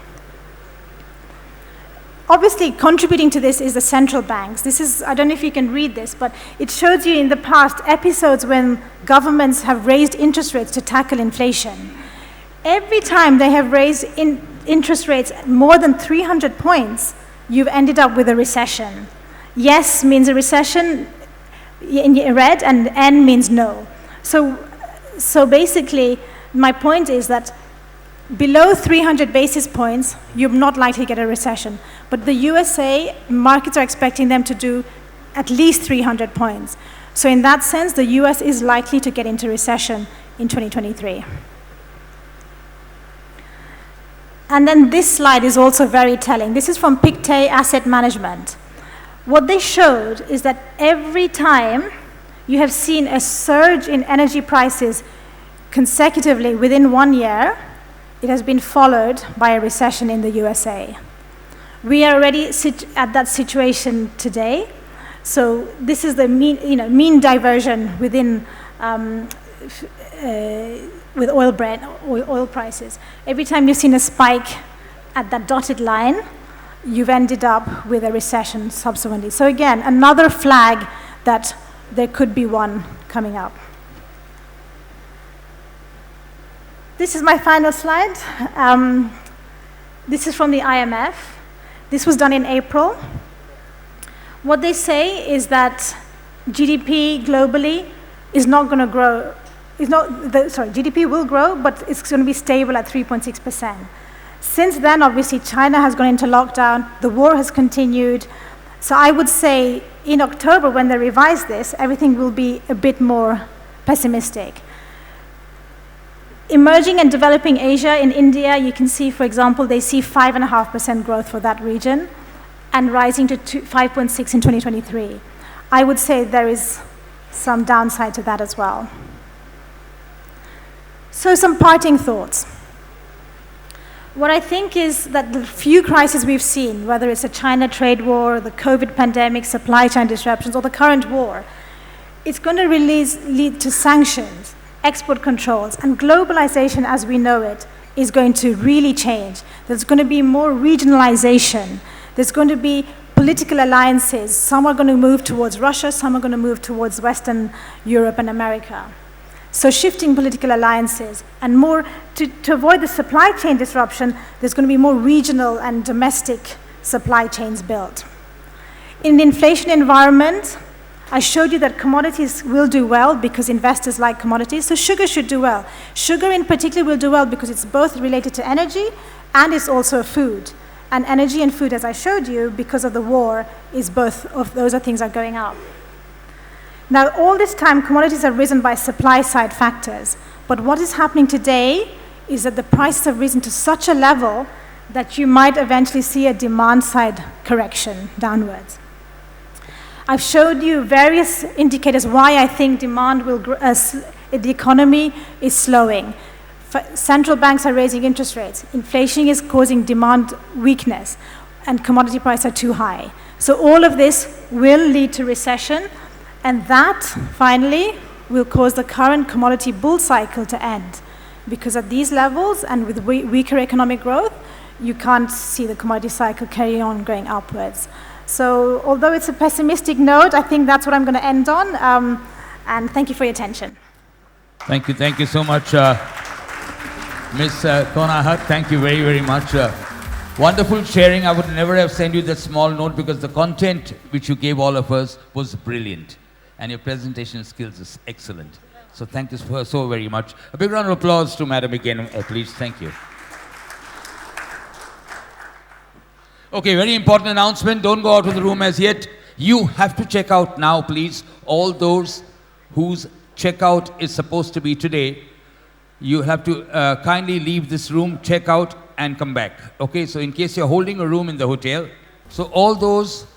Obviously, contributing to this is the central banks. This is, I don't know if you can read this, but it shows you in the past episodes when governments have raised interest rates to tackle inflation. Every time they have raised interest rates more than 300 points, you've ended up with a recession. Yes means a recession in red, and N means no. So basically, my point is that below 300 basis points, you're not likely to get a recession. But the USA, markets are expecting them to do at least 300 points. So in that sense, the US is likely to get into recession in 2023. And then this slide is also very telling. This is from Pictet Asset Management. What they showed is that every time you have seen a surge in energy prices consecutively within 1 year, it has been followed by a recession in the USA. We are already at that situation today. So this is the mean diversion within with oil prices. Every time you've seen a spike at that dotted line, you've ended up with a recession subsequently. So again, another flag that there could be one coming up. This is my final slide. This is from the IMF. This was done in April. What they say is that GDP globally is not going to grow. GDP will grow, but it's going to be stable at 3.6%. Since then, obviously, China has gone into lockdown. The war has continued. So I would say in October, when they revise this, everything will be a bit more pessimistic. Emerging and developing Asia, in India, you can see, for example, they see 5.5% growth for that region and rising to 5.6 in 2023. I would say there is some downside to that as well. So some parting thoughts. What I think is that the few crises we've seen, whether it's a China trade war, the COVID pandemic, supply chain disruptions, or the current war, it's going to lead to sanctions, export controls, and globalization as we know it is going to really change. There's going to be more regionalization. There's going to be political alliances. Some are going to move towards Russia, some are going to move towards Western Europe and America. So shifting political alliances and more, to avoid the supply chain disruption, there's going to be more regional and domestic supply chains built. In the inflation environment, I showed you that commodities will do well because investors like commodities, so sugar should do well. Sugar in particular will do well because it's both related to energy and it's also food. And energy and food, as I showed you, because of the war, is both of those things are going up. Now, all this time, commodities have risen by supply-side factors. But what is happening today is that the prices have risen to such a level that you might eventually see a demand-side correction downwards. I've showed you various indicators why I think demand will grow, the economy is slowing. Central banks are raising interest rates. Inflation is causing demand weakness, and commodity prices are too high. So all of this will lead to recession, and that, finally, will cause the current commodity bull cycle to end. Because at these levels, and with weaker economic growth, you can't see the commodity cycle carry on going upwards. So although it's a pessimistic note, I think that's what I'm going to end on. And thank you for your attention. Thank you so much, Ms. Konahat. Thank you very, very much. Wonderful sharing. I would never have sent you that small note because the content which you gave all of us was brilliant. And your presentation skills is excellent. So thank you so very much. A big round of applause to Madam again, please. Thank you. Okay, very important announcement. Don't go out of the room as yet. You have to check out now, please. All those whose checkout is supposed to be today, you have to kindly leave this room, check out, and come back. Okay, so in case you're holding a room in the hotel, so all those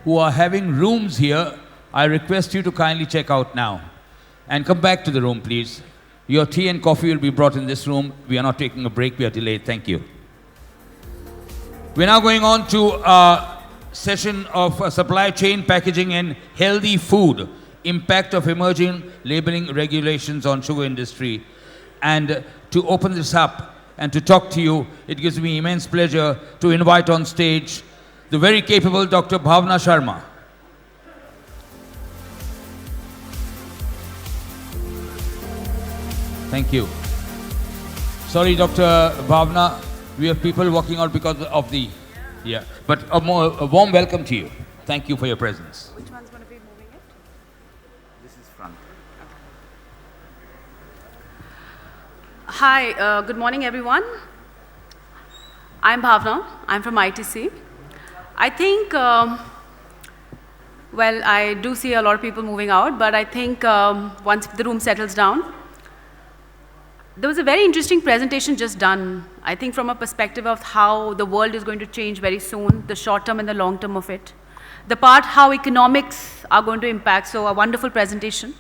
who are having rooms here, I request you to kindly check out now. And come back to the room, please. Your tea and coffee will be brought in this room. We are not taking a break, we are delayed. Thank you. We're now going on to a session of supply chain packaging and healthy food, impact of emerging labeling regulations on sugar industry. And to open this up and to talk to you, it gives me immense pleasure to invite on stage the very capable Dr. Bhavna Sharma. Thank you. Sorry, Dr. Bhavna, we have people walking out because of the, but a warm welcome to you. Thank you for your presence. Which one's going to be moving it? This is front. Hi, good morning everyone. I'm Bhavna, I'm from ITC. I think, well, I do see a lot of people moving out, but I think once the room settles down, there was a very interesting presentation just done, I think from a perspective of how the world is going to change very soon, the short term and the long term of it. The part how economics are going to impact, so a wonderful presentation.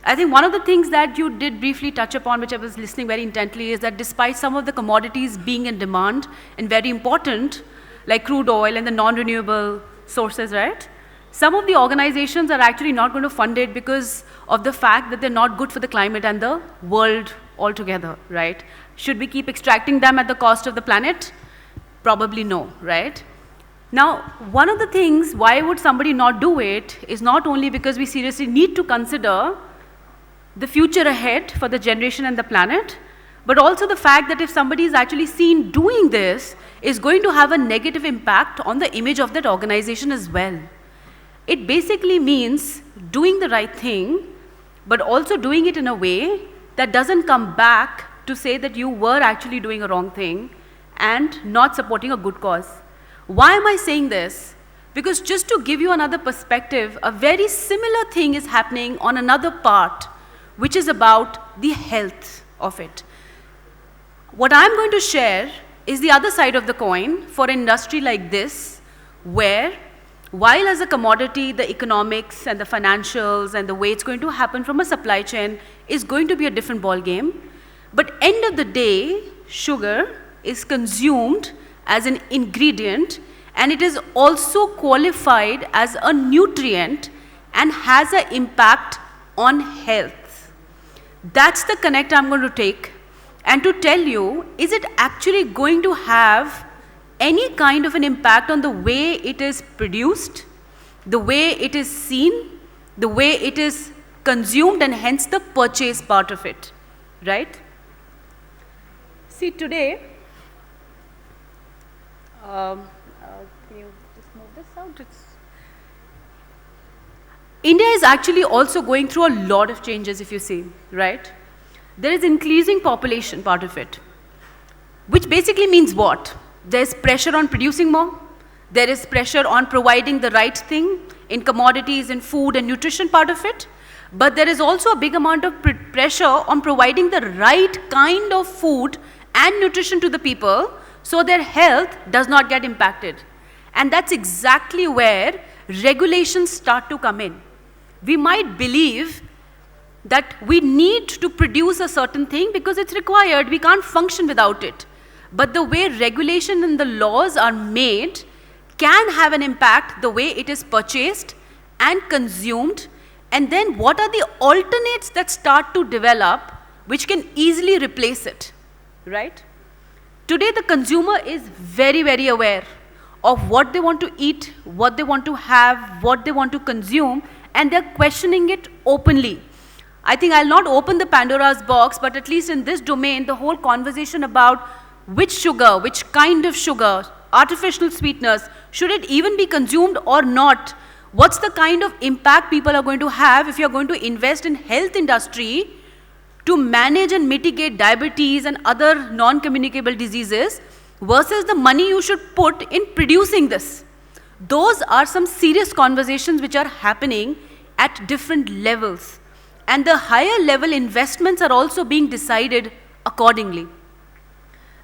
I think one of the things that you did briefly touch upon, which I was listening very intently, is that despite some of the commodities being in demand and very important, like crude oil and the non-renewable sources, right? Some of the organizations are actually not going to fund it because of the fact that they're not good for the climate and the world altogether, right? Should we keep extracting them at the cost of the planet? Probably no, right? Now, one of the things, why would somebody not do it, is not only because we seriously need to consider the future ahead for the generation and the planet, but also the fact that if somebody is actually seen doing this, is going to have a negative impact on the image of that organization as well. It basically means doing the right thing, but also doing it in a way that doesn't come back to say that you were actually doing a wrong thing and not supporting a good cause. Why am I saying this? Because just to give you another perspective, a very similar thing is happening on another part, which is about the health of it. What I'm going to share is the other side of the coin for an industry like this, where while as a commodity, the economics and the financials and the way it's going to happen from a supply chain is going to be a different ball game, but end of the day, sugar is consumed as an ingredient, and it is also qualified as a nutrient and has an impact on health. That's the connect I'm going to take, and to tell you, is it actually going to have any kind of an impact on the way it is produced, the way it is seen, the way it is consumed, and hence the purchase part of it, right? See, today, can you just move this out? India is actually also going through a lot of changes, if you see, right? There is increasing population part of it, which basically means what? There's pressure on producing more. There is pressure on providing the right thing in commodities, in food and nutrition part of it. But there is also a big amount of pressure on providing the right kind of food and nutrition to the people so their health does not get impacted. And that's exactly where regulations start to come in. We might believe that we need to produce a certain thing because it's required, we can't function without it. But the way regulation and the laws are made can have an impact the way it is purchased and consumed, and then what are the alternates that start to develop which can easily replace it, right? Today the consumer is very, very aware of what they want to eat, what they want to have, what they want to consume, and they're questioning it openly. I think I'll not open the Pandora's box, but at least in this domain, the whole conversation about which sugar, which kind of sugar, artificial sweeteners, should it even be consumed or not? What's the kind of impact people are going to have if you're going to invest in health industry to manage and mitigate diabetes and other non-communicable diseases versus the money you should put in producing this? Those are some serious conversations which are happening at different levels. And the higher level investments are also being decided accordingly.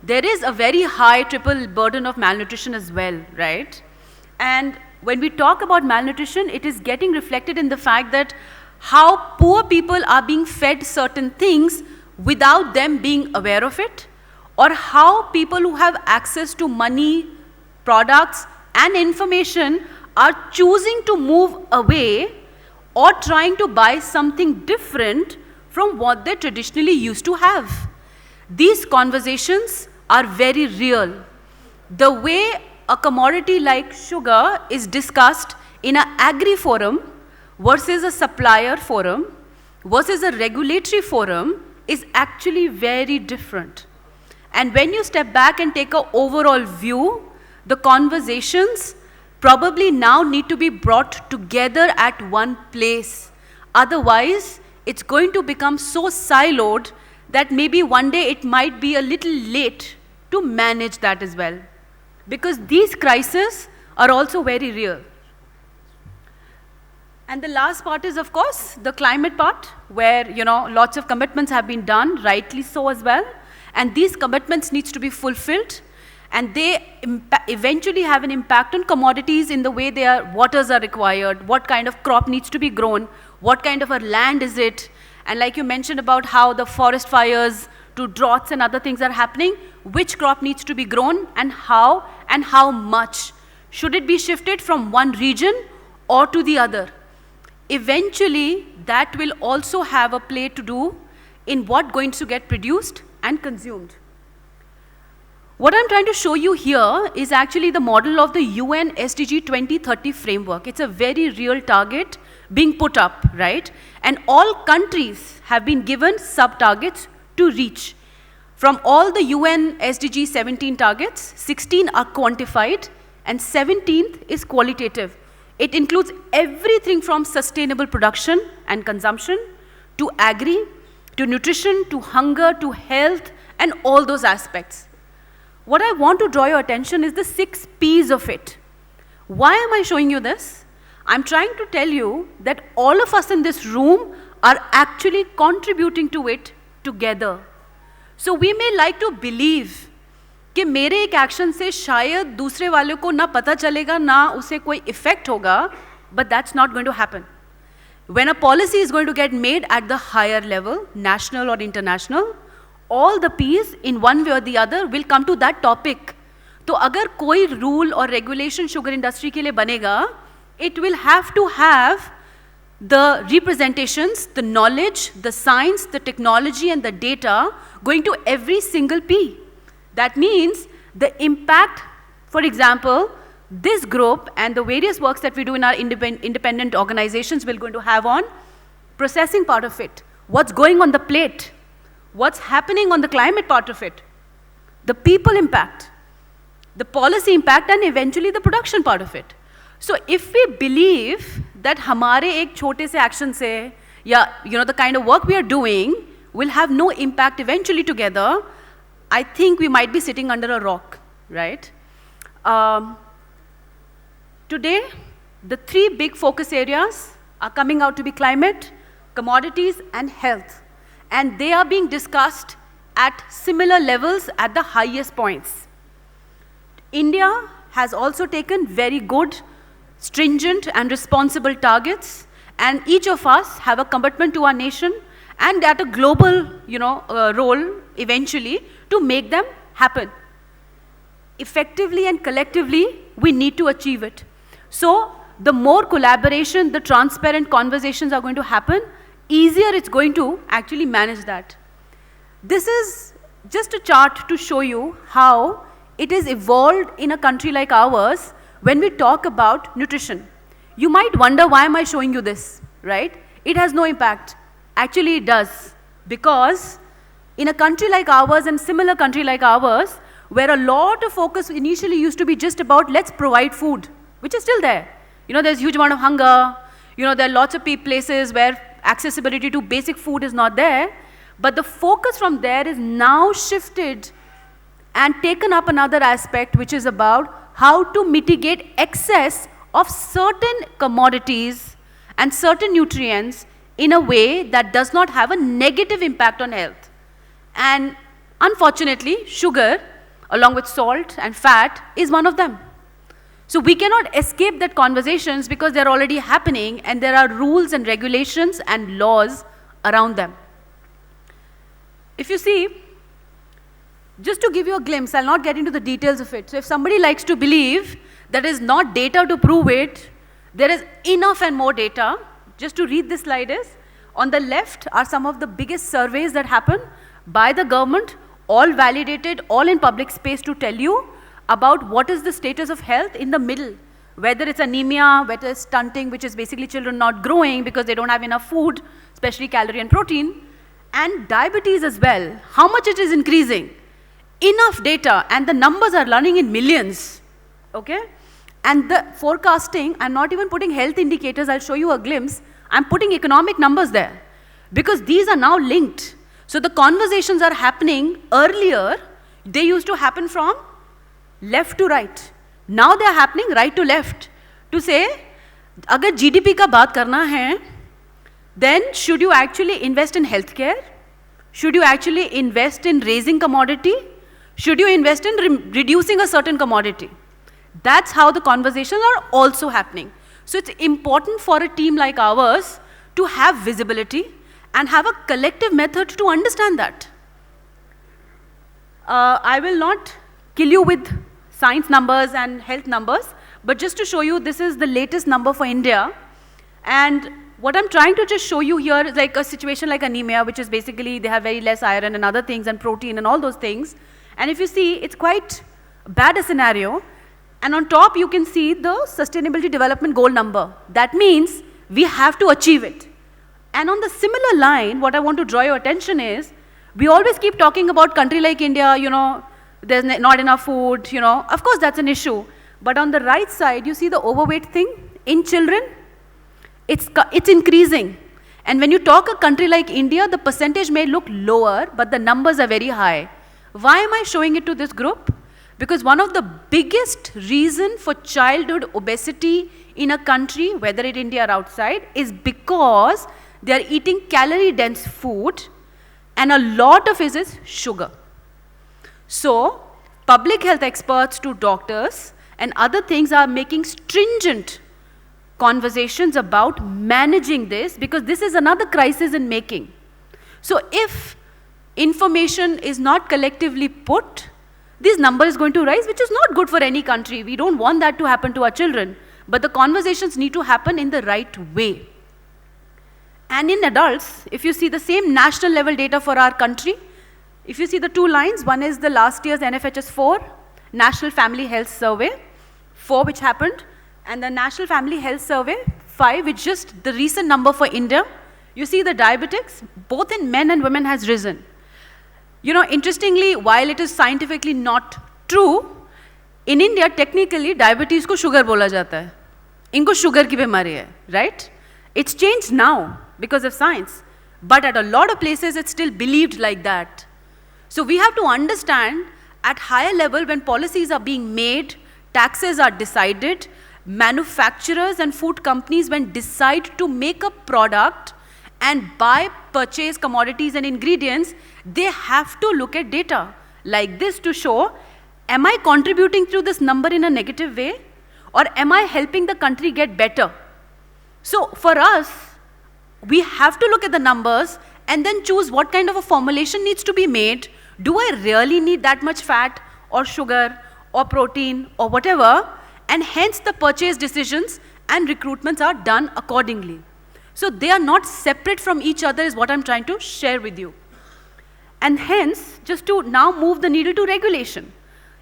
There is a very high triple burden of malnutrition as well, right? And when we talk about malnutrition, it is getting reflected in the fact that how poor people are being fed certain things without them being aware of it, or how people who have access to money, products, and information are choosing to move away or trying to buy something different from what they traditionally used to have. These conversations are very real. The way a commodity like sugar is discussed in an agri forum versus a supplier forum versus a regulatory forum is actually very different. And when you step back and take an overall view, the conversations probably now need to be brought together at one place. Otherwise, it's going to become so siloed that maybe one day it might be a little late to manage that as well. Because these crises are also very real. And the last part is, of course, the climate part, where, you know, lots of commitments have been done, rightly so as well. And these commitments needs to be fulfilled. And they eventually have an impact on commodities in the way their waters are required, what kind of crop needs to be grown, what kind of a land is it. And like you mentioned about how the forest fires to droughts and other things are happening, which crop needs to be grown and how much. Should it be shifted from one region or to the other? Eventually, that will also have a play to do in what going to get produced and consumed. What I'm trying to show you here is actually the model of the UN SDG 2030 framework. It's a very real target being put up, right? And all countries have been given sub-targets to reach. From all the UN SDG 17 targets, 16 are quantified and 17th is qualitative. It includes everything from sustainable production and consumption to agri, to nutrition, to hunger, to health, and all those aspects. What I want to draw your attention is the 6 P's of it. Why am I showing you this? I'm trying to tell you that all of us in this room are actually contributing to it together. So we may like to believe कि मेरे एक action से शायद दूसरे वाले को ना पता चलेगा ना उसे कोई इफेक्ट होगा, but that's not going to happen. When a policy is going to get made at the higher level, national or international, all the P's in one way or the other will come to that topic. तो अगर कोई rule or regulation sugar industry के लिए बनेगा, it will have to have the representations, the knowledge, the science, the technology and the data going to every single P. That means the impact, for example, this group and the various works that we do in our independent organizations will going to have on processing part of it, what's going on the plate, what's happening on the climate part of it, the people impact, the policy impact and eventually the production part of it. So if we believe that हमारे एक छोटे से action से या the kind of work we are doing will have no impact eventually together, I think we might be sitting under a rock, right? Today, the three big focus areas are coming out to be climate, commodities, and health. And they are being discussed at similar levels at the highest points. India has also taken very good, stringent, and responsible targets, and each of us have a commitment to our nation and at a global role eventually to make them happen. Effectively and collectively, we need to achieve it. So the more collaboration, the transparent conversations are going to happen, easier it's going to actually manage that. This is just a chart to show you how it is evolved in a country like ours when we talk about nutrition. You might wonder, why am I showing you this, right? It has no impact. Actually, it does. Because in a country like ours and similar country like ours, where a lot of focus initially used to be just about let's provide food, which is still there. There's a huge amount of hunger. There are lots of places where accessibility to basic food is not there. But the focus from there is now shifted and taken up another aspect, which is about how to mitigate excess of certain commodities and certain nutrients in a way that does not have a negative impact on health. And unfortunately, sugar, along with salt and fat, is one of them. So we cannot escape that conversations because they're already happening and there are rules and regulations and laws around them. If you see, just to give you a glimpse, I'll not get into the details of it. So if somebody likes to believe there is not data to prove it, there is enough and more data. Just to read this slide is, on the left are some of the biggest surveys that happen by the government, all validated, all in public space to tell you about what is the status of health in the middle, whether it's anemia, whether it's stunting, which is basically children not growing because they don't have enough food, especially calorie and protein, and diabetes as well, how much it is increasing. Enough data, and the numbers are running in millions, okay? And the forecasting, I'm not even putting health indicators, I'll show you a glimpse, I'm putting economic numbers there, because these are now linked. So the conversations are happening earlier, they used to happen from left to right. Now they are happening right to left. To say, अगर GDP का बात करना है, then should you actually invest in healthcare? Should you actually invest in raising commodity? Should you invest in reducing a certain commodity? That's how the conversations are also happening. So it's important for a team like ours to have visibility and have a collective method to understand that. I will not kill you with science numbers and health numbers, but just to show you, this is the latest number for India. And what I'm trying to just show you here is like a situation like anemia, which is basically they have very less iron and other things and protein and all those things. And if you see, it's quite bad a scenario. And on top, you can see the Sustainability Development Goal number. That means we have to achieve it. And on the similar line, what I want to draw your attention is, we always keep talking about country like India, there's not enough food, Of course, that's an issue. But on the right side, you see the overweight thing in children. It's increasing. And when you talk a country like India, the percentage may look lower, but the numbers are very high. Why am I showing it to this group? Because one of the biggest reason for childhood obesity in a country, whether in India or outside, is because they are eating calorie-dense food, and a lot of it is sugar. So, public health experts to doctors and other things are making stringent conversations about managing this, because this is another crisis in making. So if information is not collectively put, this number is going to rise, which is not good for any country. We don't want that to happen to our children. But the conversations need to happen in the right way. And in adults, if you see the same national level data for our country, if you see the two lines, one is the last year's NFHS 4, National Family Health Survey, 4 which happened, and the National Family Health Survey, 5, which just the recent number for India. You see the diabetics, both in men and women, has risen. You know, interestingly, while it is scientifically not true, in India, technically, diabetes को sugar बोला जाता है. इनको sugar की बीमारी है, right? It's changed now because of science. But at a lot of places, it's still believed like that. So we have to understand at higher level when policies are being made, taxes are decided, manufacturers and food companies when decide to make a product and buy, purchase commodities and ingredients, they have to look at data like this to show, am I contributing to this number in a negative way, or am I helping the country get better? So for us, we have to look at the numbers and then choose what kind of a formulation needs to be made. Do I really need that much fat or sugar or protein or whatever? And hence the purchase decisions and recruitments are done accordingly. So they are not separate from each other is what I'm trying to share with you. And hence, just to now move the needle to regulation.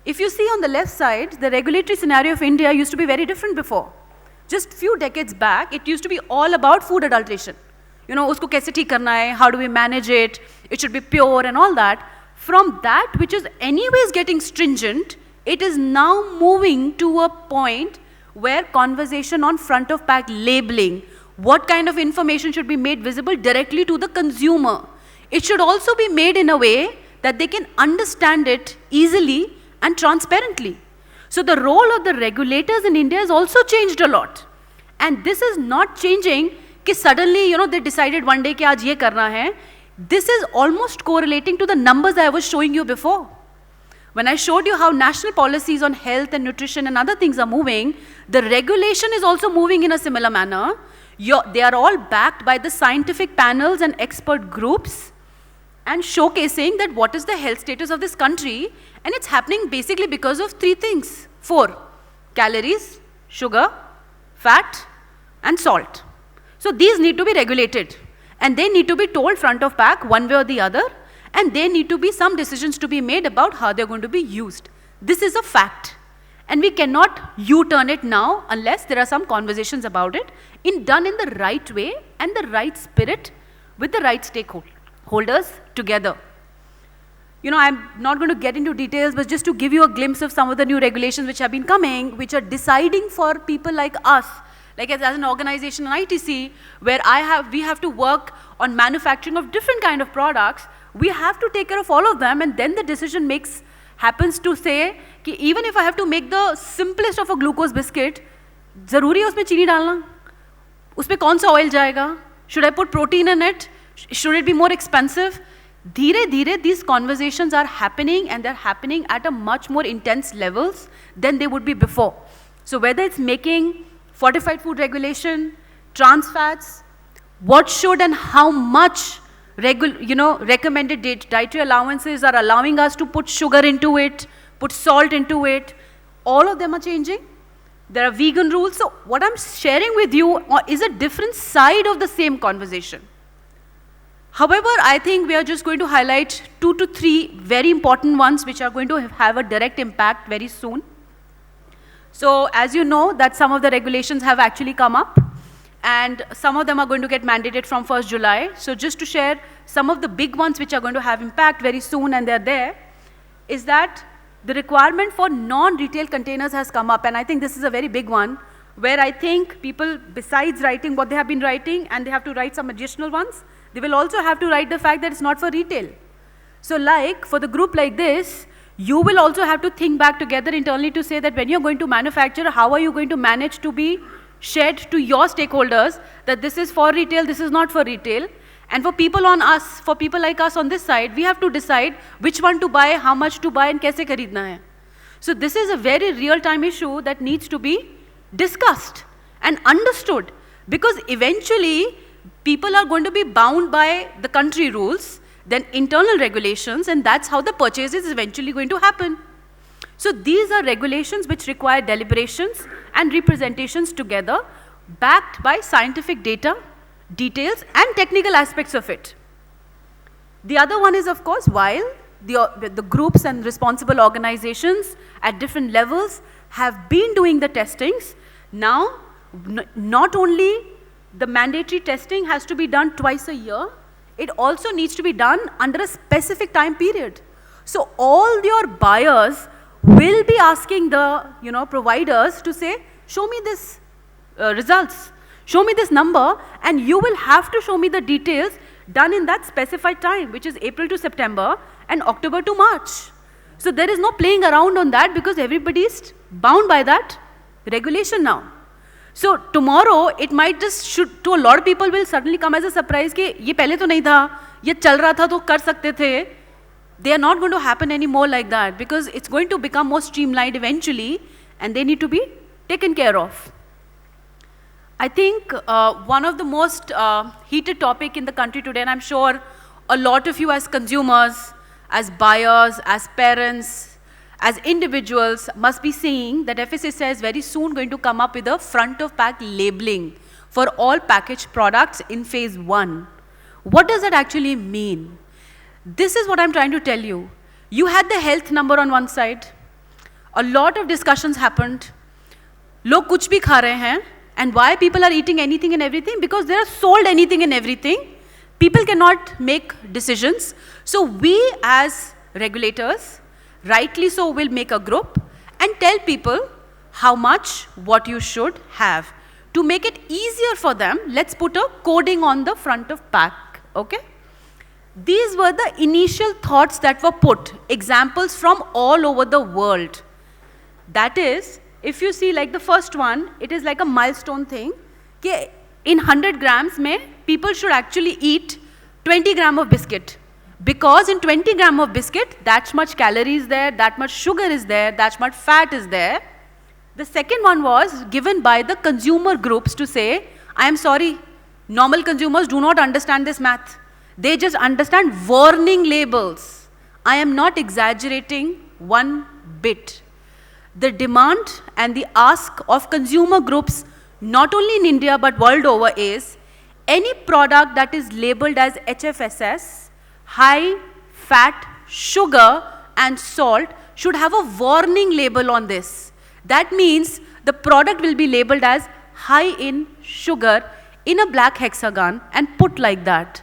If you see on the left side, the regulatory scenario of India used to be very different before. Just few decades back, it used to be all about food adulteration. You know, usko kaise theek karna hai, how do we manage it, it should be pure and all that. From that, which is anyways getting stringent, it is now moving to a point where conversation on front of pack labeling, what kind of information should be made visible directly to the consumer. It should also be made in a way that they can understand it easily and transparently. So the role of the regulators in India has also changed a lot. And this is not changing कि suddenly, you know, they decided one day कि आज ये करना है. This is almost correlating to the numbers I was showing you before. When I showed you how national policies on health and nutrition and other things are moving, the regulation is also moving in a similar manner. They are all backed by the scientific panels and expert groups and showcasing that what is the health status of this country, and it's happening basically because of 3 things. 4, calories, sugar, fat, and salt. So these need to be regulated, and they need to be told front of pack one way or the other, and there need to be some decisions to be made about how they're going to be used. This is a fact, and we cannot U-turn it now unless there are some conversations about it, done in the right way and the right spirit with the right stakeholders together. You know, I'm not going to get into details, but just to give you a glimpse of some of the new regulations which have been coming, which are deciding for people like us, like as an organization in ITC, where we have to work on manufacturing of different kind of products. We have to take care of all of them, and then the decision happens to say कि even if I have to make the simplest of a glucose biscuit, ज़रूरी है उसमें चीनी डालना? उसमें कौन सा oil जाएगा? Should I put protein in it? Should it be more expensive? धीरे-धीरे these conversations are happening, and they're happening at a much more intense levels than they would be before. So whether it's making fortified food regulation, trans fats, what should and how much recommended dietary allowances are allowing us to put sugar into it, put salt into it, all of them are changing. There are vegan rules. So what I'm sharing with you is a different side of the same conversation. However, I think we are just going to highlight 2 to 3 very important ones which are going to have a direct impact very soon. So as you know, that some of the regulations have actually come up, and some of them are going to get mandated from 1st July. So just to share some of the big ones which are going to have impact very soon, and they're there, is that the requirement for non-retail containers has come up, and I think this is a very big one, where I think people, besides writing what they have been writing, and they have to write some additional ones, they will also have to write the fact that it's not for retail. So like, for the group like this, you will also have to think back together internally to say that when you're going to manufacture, how are you going to manage to be shared to your stakeholders that this is for retail, this is not for retail. And for people like us on this side, we have to decide which one to buy, how much to buy, and kaise kharidna hai. So this is a very real-time issue that needs to be discussed and understood, because eventually people are going to be bound by the country rules. then internal regulations, and that's how the purchase is eventually going to happen. So these are regulations which require deliberations and representations together, backed by scientific data, details, and technical aspects of it. The other one is, of course, while the groups and responsible organizations at different levels have been doing the testings, now not only the mandatory testing has to be done twice a year, it also needs to be done under a specific time period. So all your buyers will be asking the providers to say, show me this results, show me this number, and you will have to show me the details done in that specified time, which is April to September and October to March. So there is no playing around on that because everybody is bound by that regulation now. So tomorrow it might just to a lot of people will suddenly come as a surprise कि ये पहले तो नहीं था, ये चल रहा था तो कर सकते थे. They are not going to happen anymore like that because it's going to become more streamlined eventually and they need to be taken care of. I think one of the most heated topic in the country today, and I'm sure a lot of you as consumers, as buyers, as parents, as individuals must be seeing that FSSAI is very soon going to come up with a front of pack labeling for all packaged products in phase 1. What does that actually mean? This is what I'm trying to tell you. You had the health number on one side. A lot of discussions happened. Log kuch bhi kha rahe hain. And why people are eating anything and everything? Because they are sold anything and everything. People cannot make decisions. So we as regulators, rightly so, will make a group and tell people how much, what you should have. To make it easier for them, let's put a coding on the front of pack, okay? These were the initial thoughts that were put, examples from all over the world. That is, if you see like the first one, it is like a milestone thing. In 100 grams, people should actually eat 20 grams of biscuit. Because in 20 grams of biscuit, that much calories there, that much sugar is there, that much fat is there. The second one was given by the consumer groups to say, I am sorry, normal consumers do not understand this math. They just understand warning labels. I am not exaggerating one bit. The demand and the ask of consumer groups, not only in India but world over, is any product that is labeled as HFSS, high fat, sugar and salt, should have a warning label on this. That means the product will be labeled as high in sugar in a black hexagon and put like that.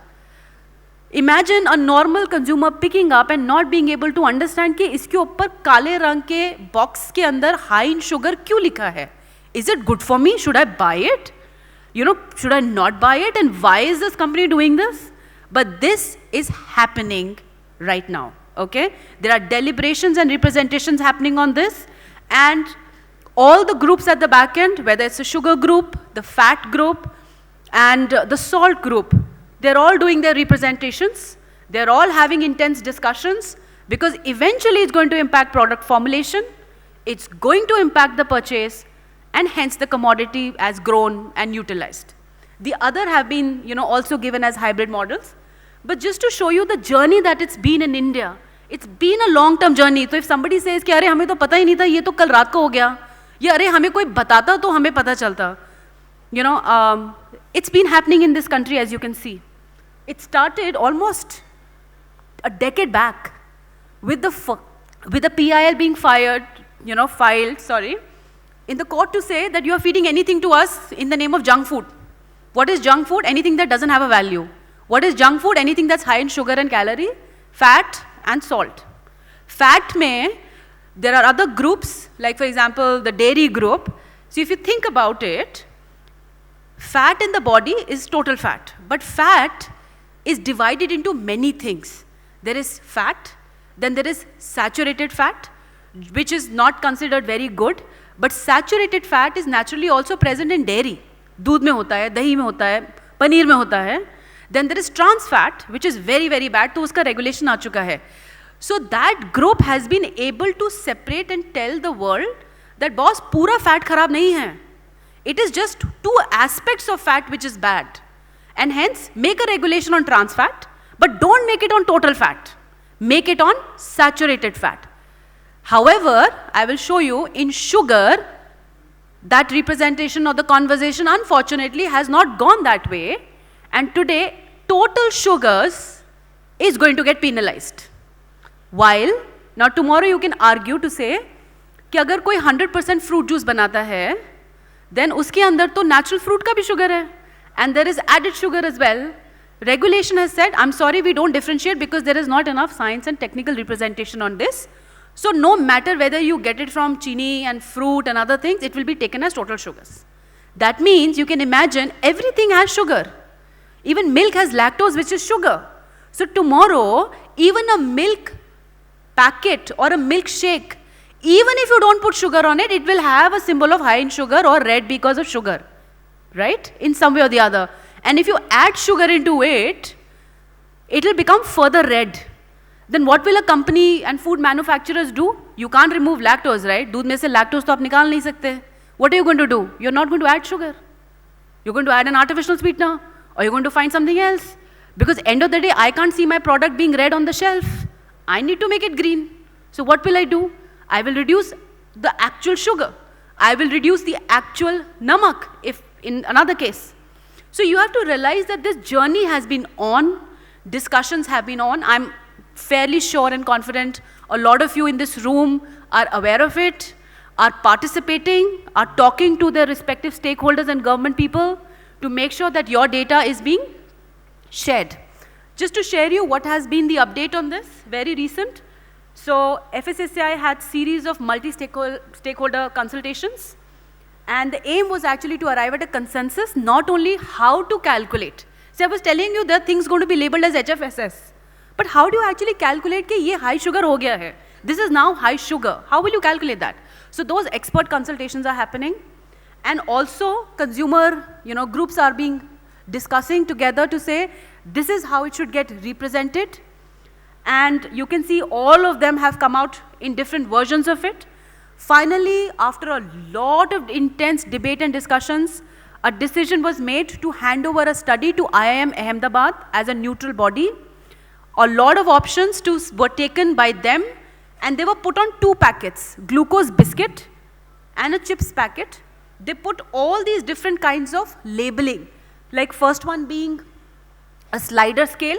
Imagine a normal consumer picking up and not being able to understand कि इसके ऊपर काले रंग के box के अंदर high in sugar क्यों लिखा है? Is it good for me? Should I buy it? Should I not buy it? And why is this company doing this? But this is happening right now, okay? There are deliberations and representations happening on this, and all the groups at the back end, whether it's the sugar group, the fat group, and the salt group, they're all doing their representations. They're all having intense discussions because eventually it's going to impact product formulation. It's going to impact the purchase, and hence the commodity has grown and utilized. The other have been, also given as hybrid models. But just to show you the journey that it's been in India, it's been a long-term journey. So if somebody says कि अरे हमें तो पता ही नहीं था, ये तो कल रात को हो गया, या अरे हमें कोई बताता तो हमें पता चलता. It's been happening in this country, as you can see. It started almost a decade back with the PIL being filed in the court to say that you are feeding anything to us in the name of junk food. What is junk food? Anything that doesn't have a value. What is junk food? Anything that's high in sugar and calorie, fat and salt. Fat there are other groups, like for example, the dairy group. So if you think about it, fat in the body is total fat, but fat is divided into many things. There is fat, then there is saturated fat, which is not considered very good, but saturated fat is naturally also present in dairy. दूध में होता है, दही में होता है, पनीर में होता है. Then there is trans fat, which is very, very bad, तो उसका regulation आ चुका है. So that group has been able to separate and tell the world that boss, पूरा fat खराब नहीं है. It is just two aspects of fat which is bad. And hence, make a regulation on trans fat, but don't don't make it on total fat. Make it on saturated fat. However, I will show you in sugar, that representation of the conversation unfortunately has not gone that way. And today, total sugars is going to get penalized. While, now tomorrow you can argue to say, कि अगर कोई 100% fruit juice बनाता है, then उसके अंदर तो natural fruit का भी sugar है. And there is added sugar as well. Regulation has said, I'm sorry, we don't differentiate because there is not enough science and technical representation on this. So no matter whether you get it from chini and fruit and other things, it will be taken as total sugars. That means you can imagine everything has sugar. Even milk has lactose, which is sugar. So tomorrow, even a milk packet or a milkshake, even if you don't put sugar on it, it will have a symbol of high in sugar or red because of sugar, right? In some way or the other. And if you add sugar into it, it will become further red. Then what will a company and food manufacturers do? You can't remove lactose, right? दूध में से lactose तो आप निकाल नहीं सकते. What are you going to do? You're not going to add sugar. You're going to add an artificial sweetener, or you're going to find something else. Because end of the day, I can't see my product being red on the shelf. I need to make it green. So what will I do? I will reduce the actual sugar. I will reduce the actual namak, if in another case. So you have to realize that this journey has been on, discussions have been on. I'm fairly sure and confident a lot of you in this room are aware of it, are participating, are talking to their respective stakeholders and government people to make sure that your data is being shared. Just to share you what has been the update on this, very recent. So FSSAI had series of multi-stakeholder consultations, and the aim was actually to arrive at a consensus, not only how to calculate. So I was telling you there are things going to be labeled as HFSS. But how do you actually calculate कि ये high sugar हो गया है? This is now high sugar. How will you calculate that? So those expert consultations are happening, and also consumer groups are being discussing together to say this is how it should get represented. And you can see all of them have come out in different versions of it. Finally, after a lot of intense debate and discussions, a decision was made to hand over a study to IIM Ahmedabad as a neutral body. A lot of options were taken by them, and they were put on 2 packets, glucose biscuit and a chips packet. They put all these different kinds of labeling, like first one being a slider scale,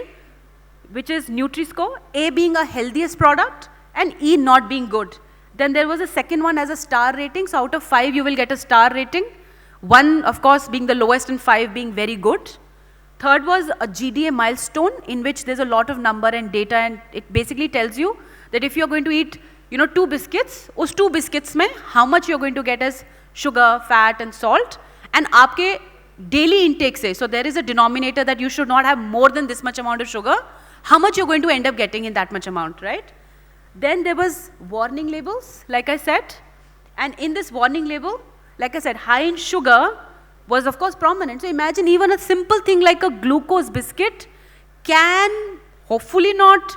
which is Nutri-Score, A being a healthiest product and E not being good. Then there was a second one as a star rating, so out of 5 you will get a star rating. 1 of course being the lowest and 5 being very good. Third was a GDA milestone, in which there's a lot of number and data, and it basically tells you that if you're going to eat 2 biscuits, those 2 biscuits mein how much you're going to get as sugar, fat and salt, and aapke daily intake say, so there is a denominator that you should not have more than this much amount of sugar, how much you're going to end up getting in that much amount, right? Then there was warning labels, like I said, and in this warning label, like I said, high in sugar was of course prominent. So imagine even a simple thing like a glucose biscuit can, hopefully not,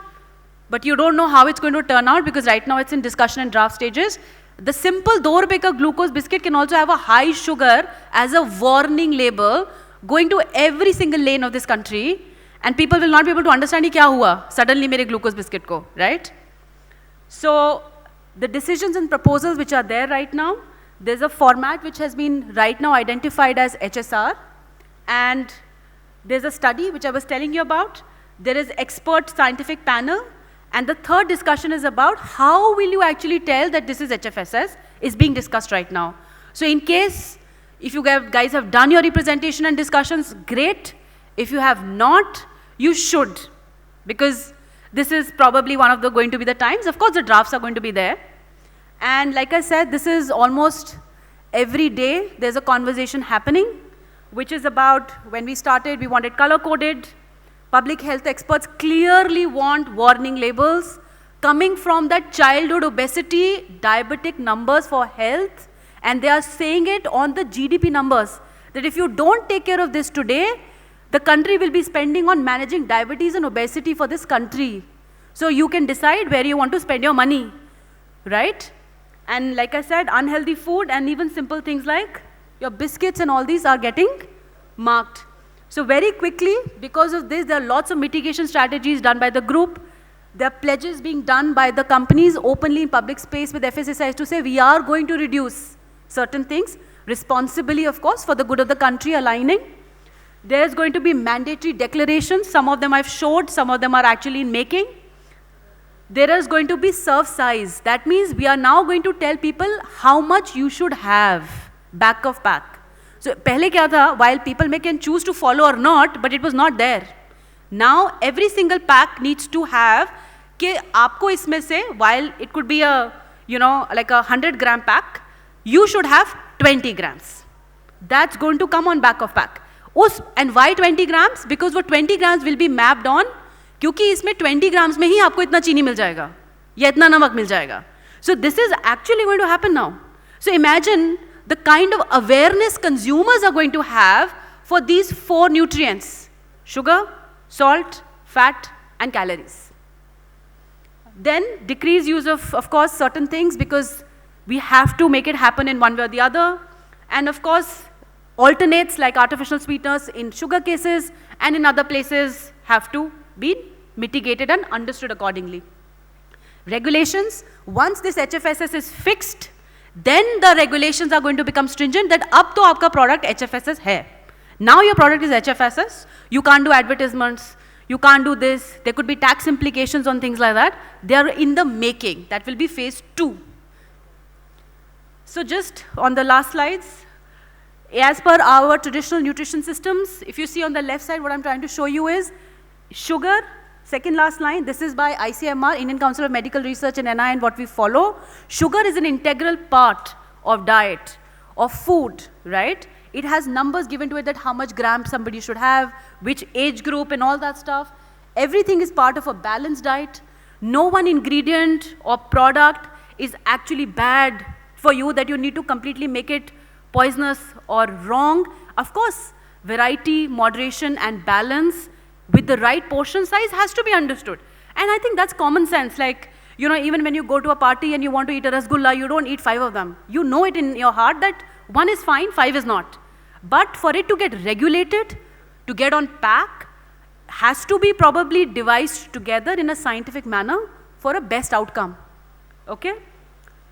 but you don't know how it's going to turn out because right now it's in discussion and draft stages. The simple 2 rupees ka glucose biscuit can also have a high sugar as a warning label going to every single lane of this country, and people will not be able to understand kya hua suddenly mere glucose biscuit ko, right? So the decisions and proposals which are there right now, there's a format which has been right now identified as HSR, and there's a study which I was telling you about. There is expert scientific panel, and the third discussion is about how will you actually tell that this is HFSS is being discussed right now. So in case, if you guys have done your representation and discussions, great. If you have not, you should, because this is probably one of the going to be the times. Of course, the drafts are going to be there. And like I said, this is almost every day there's a conversation happening, which is about when we started, we wanted color-coded. Public health experts clearly want warning labels coming from that childhood obesity, diabetic numbers for health, and they are saying it on the GDP numbers, that if you don't take care of this today, the country will be spending on managing diabetes and obesity for this country. So you can decide where you want to spend your money, right? And like I said, unhealthy food and even simple things like your biscuits and all these are getting marked. So very quickly, because of this, there are lots of mitigation strategies done by the group. There are pledges being done by the companies openly in public space with FSSAIs to say we are going to reduce certain things, responsibly, of course, for the good of the country, aligning. There's going to be mandatory declarations. Some of them I've showed, some of them are actually in making. There is going to be serve size. That means we are now going to tell people how much you should have back of pack. So, pehle kya tha, while people can choose to follow or not, but it was not there. Now, every single pack needs to have कि आपको इसमें से, while it could be a, like a 100-gram pack, you should have 20 grams. That's going to come on back of pack. And why 20 grams? Because वो 20 grams will be mapped on, क्योंकि इसमें 20 grams में ही आपको इतना चीनी मिल जाएगा, या इतना नमक मिल जाएगा. So this is actually going to happen now. So imagine the kind of awareness consumers are going to have for these 4 nutrients: sugar, salt, fat, and calories. Then decrease use of course, certain things, because we have to make it happen in one way or the other. And of course, alternates like artificial sweeteners in sugar cases and in other places have to be mitigated and understood accordingly. Regulations, once this HFSS is fixed, then the regulations are going to become stringent that ab to aapka product HFSS hai. Now your product is HFSS, you can't do advertisements, you can't do this, there could be tax implications on things like that. They are in the making. That will be phase 2. So just on the last slides, as per our traditional nutrition systems, if you see on the left side, what I'm trying to show you is sugar, second last line, this is by ICMR, Indian Council of Medical Research, and NI, and what we follow. Sugar is an integral part of diet, of food, right? It has numbers given to it that how much grams somebody should have, which age group and all that stuff. Everything is part of a balanced diet. No one ingredient or product is actually bad for you that you need to completely make it poisonous or wrong. Of course, variety, moderation, and balance with the right portion size has to be understood. And I think that's common sense. Like, even when you go to a party and you want to eat a rasgulla, you don't eat 5 of them. You know it in your heart that 1 is fine, 5 is not. But for it to get regulated, to get on pack, has to be probably devised together in a scientific manner for a best outcome. Okay?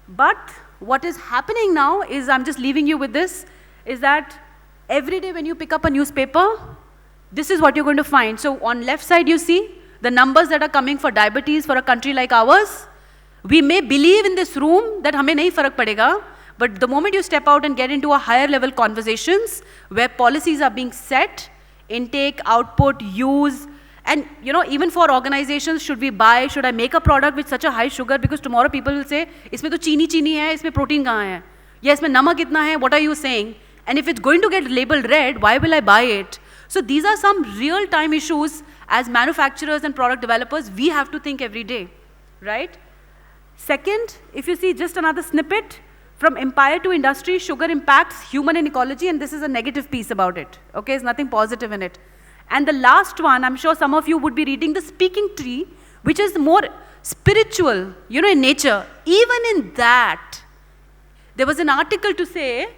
But what is happening now is, I'm just leaving you with this, is that every day when you pick up a newspaper, this is what you're going to find. So on left side you see the numbers that are coming for diabetes for a country like ours. We may believe in this room that hame nahi farak padega, but the moment you step out and get into a higher level conversations where policies are being set, intake, output, use, and even for organizations, should we buy, should I make a product with such a high sugar, because tomorrow people will say, isme to chini hai, isme protein kahan hai? Ya isme namak itna hai, what are you saying? And if it's going to get labeled red, why will I buy it? So these are some real-time issues as manufacturers and product developers we have to think every day, right? Second, if you see just another snippet, from empire to industry, sugar impacts human and ecology, and this is a negative piece about it, okay? There's nothing positive in it. And the last one, I'm sure some of you would be reading The Speaking Tree, which is more spiritual, in nature. Even in that, there was an article to say,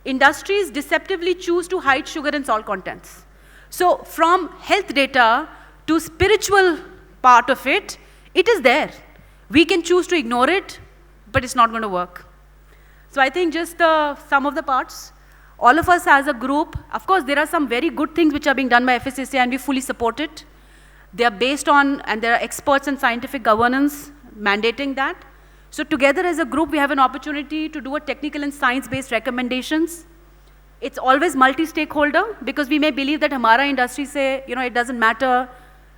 industries deceptively choose to hide sugar and salt contents. So from health data to spiritual part of it, it is there. We can choose to ignore it, but it's not going to work. So I think just some of the parts, all of us as a group, of course there are some very good things which are being done by FSSA and we fully support it. They are based on, and there are experts in scientific governance mandating that. So together as a group, we have an opportunity to do a technical and science-based recommendations. It's always multi-stakeholder, because we may believe that hamara industry say, it doesn't matter,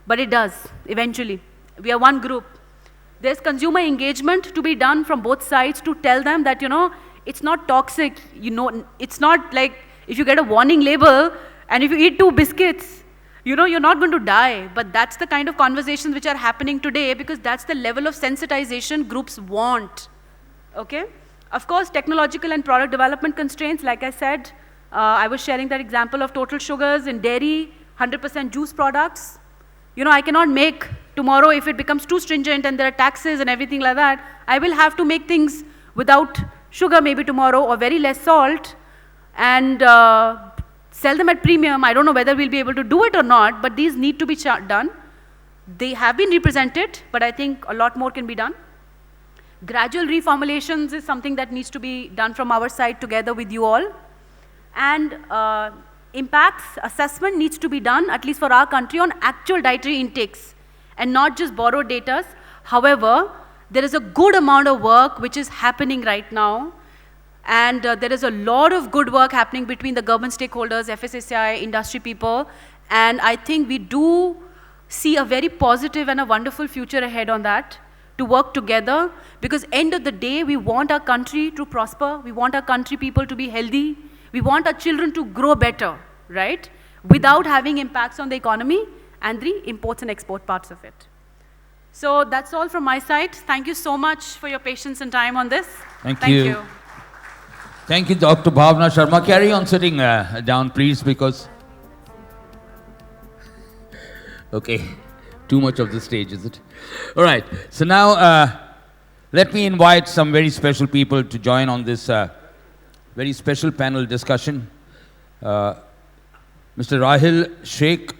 but it does, eventually. We are one group. There's consumer engagement to be done from both sides to tell them that, it's not toxic, it's not like if you get a warning label and if you eat 2 biscuits, you're not going to die. But that's the kind of conversations which are happening today, because that's the level of sensitization groups want, okay? Of course, technological and product development constraints, like I said, I was sharing that example of total sugars in dairy, 100% juice products. I cannot make tomorrow, if it becomes too stringent and there are taxes and everything like that, I will have to make things without sugar maybe tomorrow or very less salt. And sell them at premium. I don't know whether we'll be able to do it or not, but these need to be done. They have been represented, but I think a lot more can be done. Gradual reformulations is something that needs to be done from our side together with you all. And impacts assessment needs to be done, at least for our country, on actual dietary intakes and not just borrowed data. However, there is a good amount of work which is happening right now. And there is a lot of good work happening between the government stakeholders, FSSAI, industry people. And I think we do see a very positive and a wonderful future ahead on that, to work together, because end of the day, we want our country to prosper. We want our country people to be healthy. We want our children to grow better, right? Without having impacts on the economy and the imports and export parts of it. So that's all from my side. Thank you so much for your patience and time on this. Thank you. Thank you, Dr. Bhavna Sharma. Carry on sitting down, please, because... Okay, too much of the stage, is it? All right, so now let me invite some very special people to join on this very special panel discussion. Mr. Rahil Sheikh,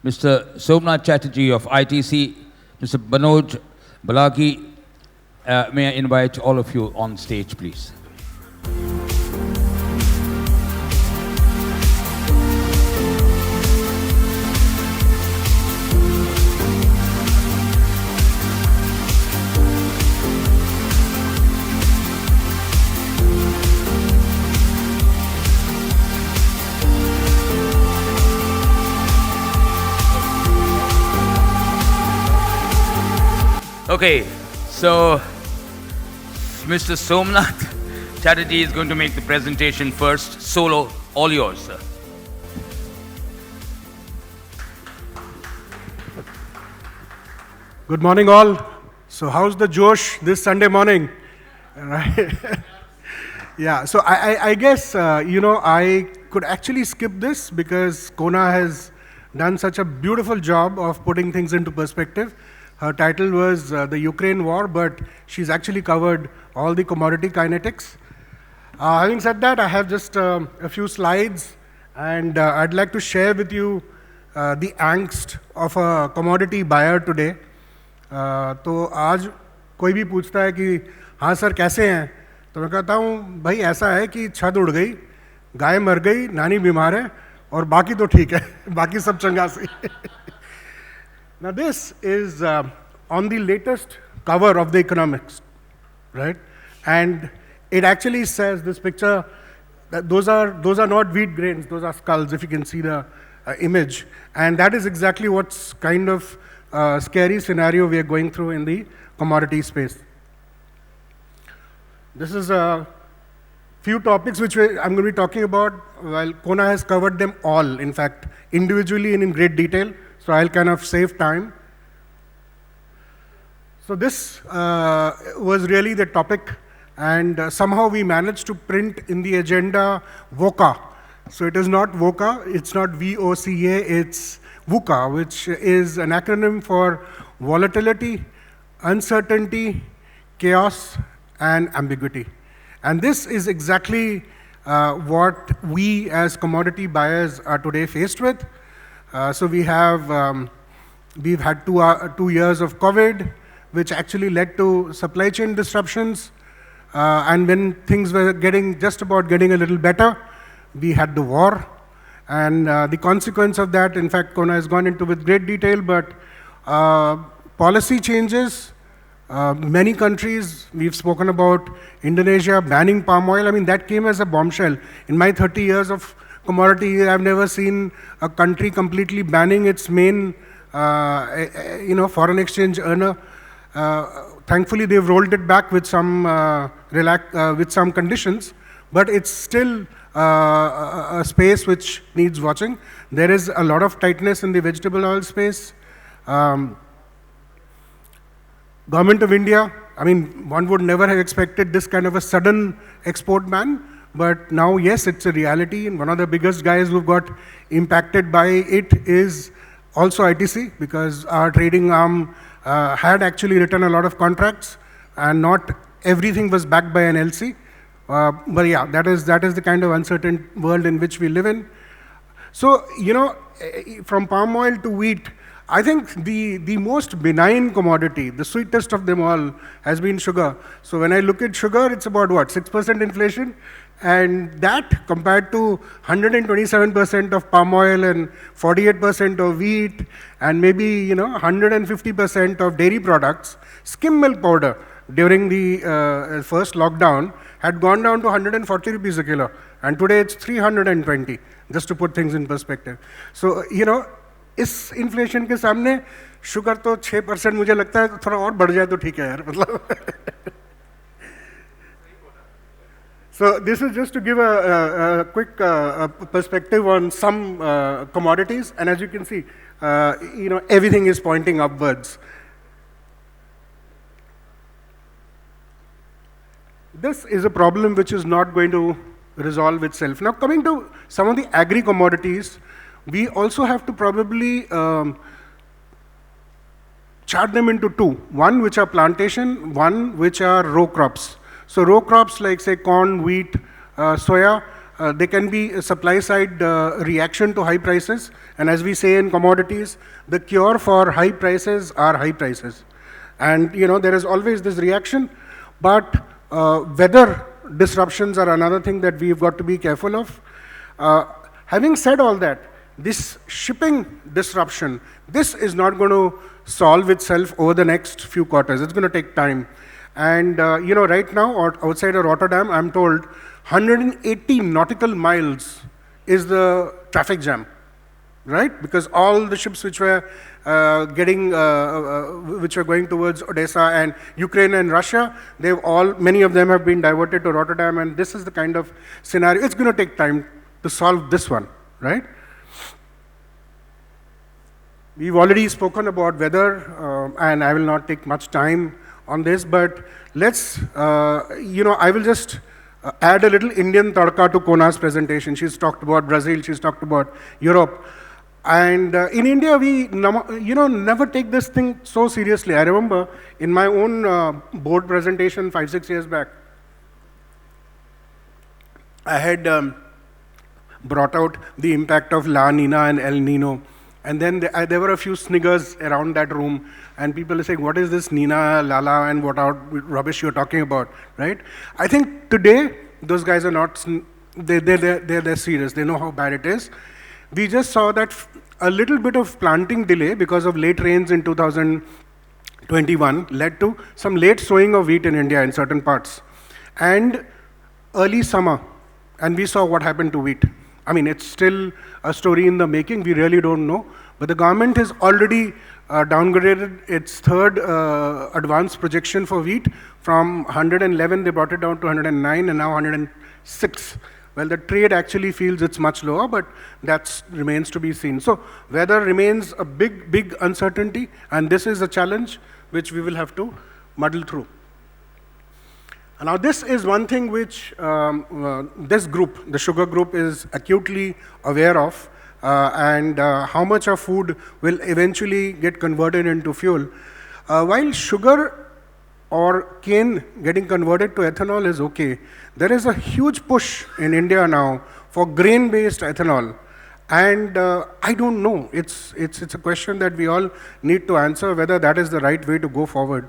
Mr. Somnath Chatterjee of ITC, Mr. Manoj Balagi. May I invite all of you on stage, please. Okay, so Mr. Somnath Chatterjee is going to make the presentation first. Solo, all yours, sir. Good morning, all. So how's the Josh this Sunday morning? Right. Yeah, so I guess, I could actually skip this because Kona has done such a beautiful job of putting things into perspective. Her title was the Ukraine War, but she's actually covered all the commodity kinetics. Having said that, I have just a few slides, and I'd like to share with you the angst of a commodity buyer today. तो आज कोई भी पूछता है कि हाँ sir कैसे हैं, तो मैं कहता हूँ भाई ऐसा है कि छत उड़ गई, गाय मर गई, नानी बीमार है, और बाकी तो ठीक है, बाकी सब चंगा सी. Now this is on the latest cover of The Economics, right? And it actually says, this picture, that those are not wheat grains, those are skulls, if you can see the image. And that is exactly what's kind of scary scenario we are going through in the commodity space. This is a few topics which I'm going to be talking about. Well, Kona has covered them all, in fact, individually and in great detail. So I'll kind of save time. So this was really the topic, and somehow we managed to print in the agenda VOCA. So it is not VOCA, it's not VOCA, it's VUCA, which is an acronym for volatility, uncertainty, chaos, and ambiguity. And this is exactly what we as commodity buyers are today faced with. So we've had 2 years of COVID, which actually led to supply chain disruptions. And when things were just about getting a little better, we had the war. And the consequence of that, in fact, Kona has gone into with great detail, but policy changes, many countries, we've spoken about Indonesia banning palm oil. I mean, that came as a bombshell. In my 30 years of commodity, I've never seen a country completely banning its main, foreign exchange earner. Thankfully, they've rolled it back with some conditions, but it's still a space which needs watching. There is a lot of tightness in the vegetable oil space. Government of India, I mean, one would never have expected this kind of a sudden export ban. But now, yes, it's a reality, and one of the biggest guys who got impacted by it is also ITC, because our trading arm had actually written a lot of contracts, and not everything was backed by an LC. But yeah, that is the kind of uncertain world in which we live in. So, from palm oil to wheat, I think the most benign commodity, the sweetest of them all, has been sugar. So when I look at sugar, it's about what, 6% inflation? And that compared to 127% of palm oil and 48% of wheat and maybe 150% of dairy products, skim milk powder during the first lockdown had gone down to 140 rupees a kilo, and today it's 320, just to put things in perspective. So इस inflation के सामने sugar तो 6% मुझे लगता है थोड़ा और बढ़ जाए तो ठीक है यार मतलब. So this is just to give a quick perspective on some commodities, and as you can see, everything is pointing upwards. This is a problem which is not going to resolve itself. Now, coming to some of the agri-commodities, we also have to probably chart them into two. One which are plantation, one which are row crops. So row crops like say corn, wheat, soya, they can be a supply side reaction to high prices. And as we say in commodities, the cure for high prices are high prices. And there is always this reaction, but weather disruptions are another thing that we've got to be careful of. Having said all that, this shipping disruption, this is not going to solve itself over the next few quarters. It's going to take time. And right now, outside of Rotterdam, I'm told 180 nautical miles is the traffic jam, right? Because all the ships which were going towards Odessa and Ukraine and Russia, many of them have been diverted to Rotterdam, and this is the kind of scenario. It's going to take time to solve this one, right? We've already spoken about weather, and I will not take much time on this, but let's, I will just add a little Indian tadka to Kona's presentation. She's talked about Brazil, she's talked about Europe. And in India, we never take this thing so seriously. I remember in my own board presentation 5-6 years back, I had brought out the impact of La Nina and El Nino. And then there were a few sniggers around that room, and people are saying, what is this Nina, Lala, and what rubbish you're talking about, right? I think today, those guys are not, they're serious. They know how bad it is. We just saw that a little bit of planting delay because of late rains in 2021 led to some late sowing of wheat in India in certain parts. And early summer, and we saw what happened to wheat. I mean, it's still a story in the making, we really don't know. But the government has already downgraded its third advanced projection for wheat. From 111, they brought it down to 109, and now 106. Well, the trade actually feels it's much lower, but that remains to be seen. So weather remains a big, big uncertainty, and this is a challenge which we will have to muddle through. Now, this is one thing which this group, the sugar group, is acutely aware of, and how much of food will eventually get converted into fuel. While sugar or cane getting converted to ethanol is okay, there is a huge push in India now for grain-based ethanol. And I don't know, it's a question that we all need to answer, whether that is the right way to go forward.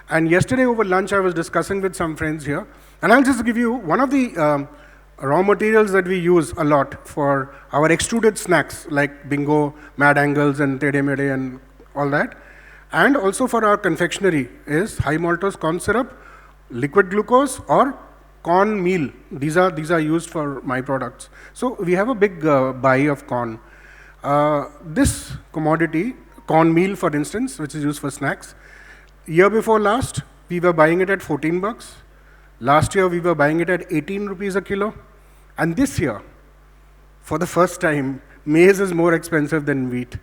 And yesterday over lunch, I was discussing with some friends here, and I'll just give you one of the raw materials that we use a lot for our extruded snacks, like bingo, mad angles, and tede mede, and all that. And also for our confectionery is high maltose corn syrup, liquid glucose, or corn meal. These are used for my products. So we have a big buy of corn. This commodity, corn meal, for instance, which is used for snacks, year before last, we were buying it at 14 bucks. Last year, we were buying it at 18 rupees a kilo. And this year, for the first time, maize is more expensive than wheat,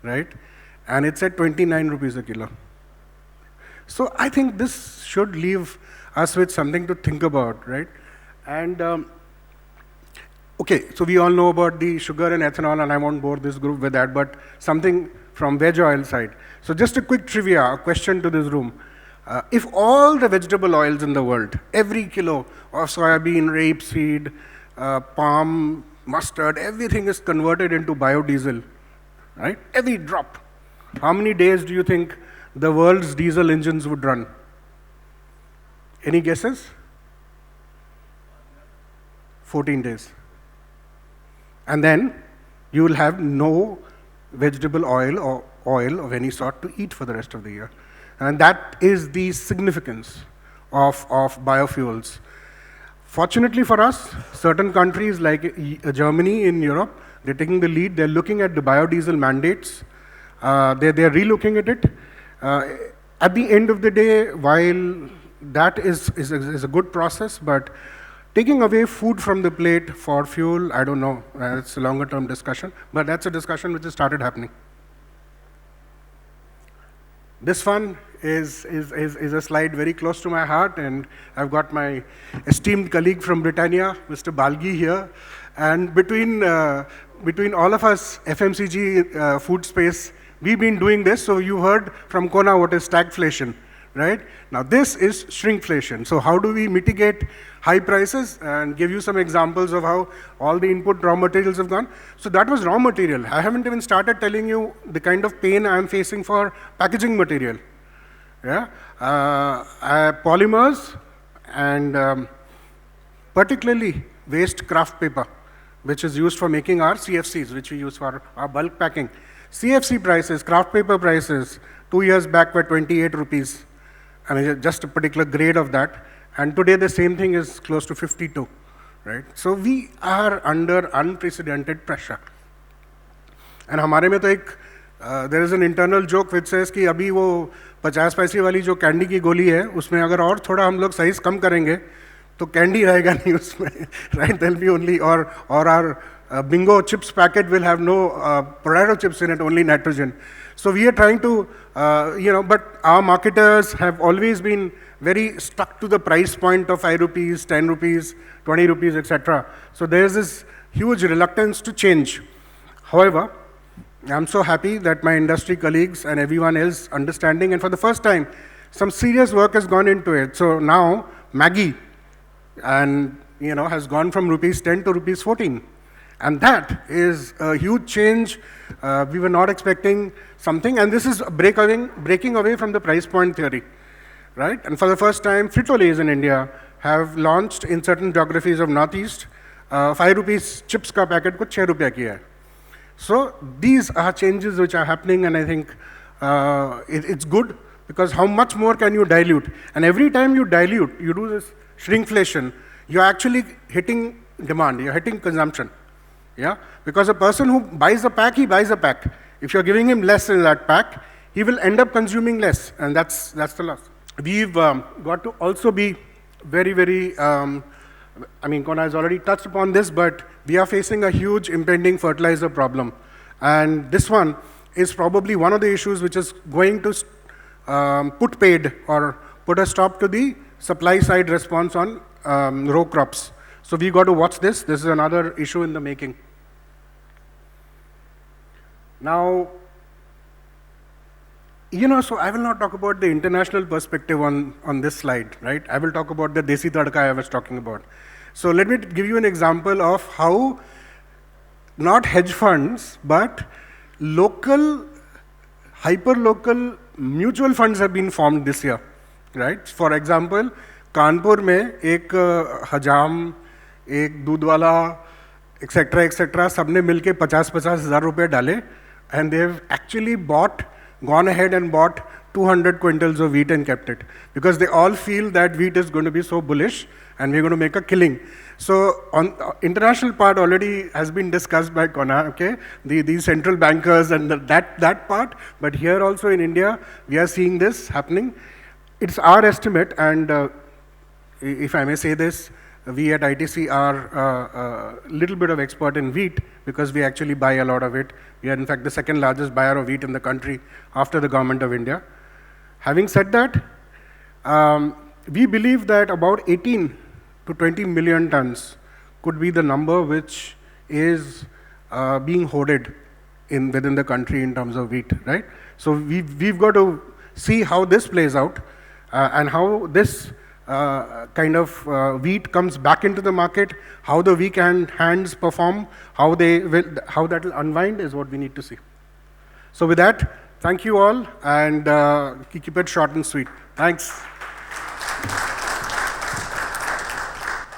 right? And it's at 29 rupees a kilo. So I think this should leave us with something to think about, right? And okay, so we all know about the sugar and ethanol, and I won't bore this group with that, but something from veg oil side. So just a quick trivia, a question to this room. If all the vegetable oils in the world, every kilo of soybean, rapeseed, palm, mustard, everything is converted into biodiesel, right? Every drop. How many days do you think the world's diesel engines would run? Any guesses? 14 days. And then you will have no vegetable oil or oil of any sort to eat for the rest of the year. And that is the significance of biofuels. Fortunately for us, certain countries like Germany in Europe, they're taking the lead. They're looking at the biodiesel mandates. They're relooking at it. At the end of the day, while that is a good process, but taking away food from the plate for fuel, I don't know. It's a longer term discussion, but that's a discussion which has started happening. This one is a slide very close to my heart, and I've got my esteemed colleague from Britannia, Mr. Balgi here. And between all of us, FMCG food space, we've been doing this. So you heard from Kona what is stagflation, right? Now this is shrinkflation. So how do we mitigate high prices? And give you some examples of how all the input raw materials have gone. So that was raw material. I haven't even started telling you the kind of pain I'm facing for packaging material. Yeah, polymers and particularly waste kraft paper, which is used for making our CFCs, which we use for our bulk packing. CFC prices, kraft paper prices, 2 years back were 28 rupees. I mean, just a particular grade of that. And today the same thing is close to 52, right? So we are under unprecedented pressure. And हमारे में तो there is an internal joke which says कि अभी वो 50 पैसे वाली जो candy की गोली है, उसमें अगर और थोड़ा हम लोग साइज कम करेंगे, तो कैंडी रहेगा नहीं उसमें, right? There'll be only, or our bingo chips packet will have no potato chips in it, only nitrogen. So we are trying to, but our marketers have always been very stuck to the price point of 5 rupees, 10 rupees, 20 rupees, etc. So there's this huge reluctance to change. However, I'm so happy that my industry colleagues and everyone else understanding, and for the first time, some serious work has gone into it. So now Maggi, and has gone from rupees 10 to rupees 14. And that is a huge change. We were not expecting something, and this is breaking away from the price point theory, right? And for the first time, Frito-Lays in India have launched in certain geographies of Northeast, 5 rupees chips ka packet ko 6 rupiya kiya hai. So these are changes which are happening, and I think it's good, because how much more can you dilute? And every time you dilute, you do this shrinkflation, you're actually hitting demand, you're hitting consumption. Yeah, because a person who buys a pack, he buys a pack. If you're giving him less in that pack, he will end up consuming less, and that's the loss. We've got to also be very, very, Kona has already touched upon this, but we are facing a huge impending fertilizer problem. And this one is probably one of the issues which is going to put paid or put a stop to the supply side response on row crops. So we got to watch this. This is another issue in the making. Now, so I will not talk about the international perspective on this slide, right? I will talk about the desi tadka I was talking about. So let me give you an example of how not hedge funds, but local, hyper-local mutual funds have been formed this year, right? For example, Kanpur में एक हजाम, एक दूध वाला, etc., सबने मिलके 50,000 हज़ार रुपए डाले, and they've actually gone ahead and bought 200 quintals of wheat and kept it, because they all feel that wheat is going to be so bullish and we're going to make a killing. So on international part already has been discussed by Kona, okay, these central bankers and that part, but here also in India we are seeing this happening. It's our estimate, and if I may say this, we at ITC are a little bit of expert in wheat, because we actually buy a lot of it. We are in fact the second largest buyer of wheat in the country after the government of India. Having said that, we believe that about 18 to 20 million tons could be the number which is being hoarded within the country in terms of wheat, right? So we've got to see how this plays out, and how this kind of wheat comes back into the market, how the weak hands perform, how that will unwind is what we need to see. So with that, thank you all, and keep it short and sweet. Thanks.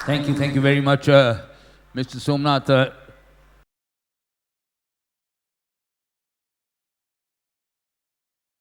Thank you very much, Mr. Somnath.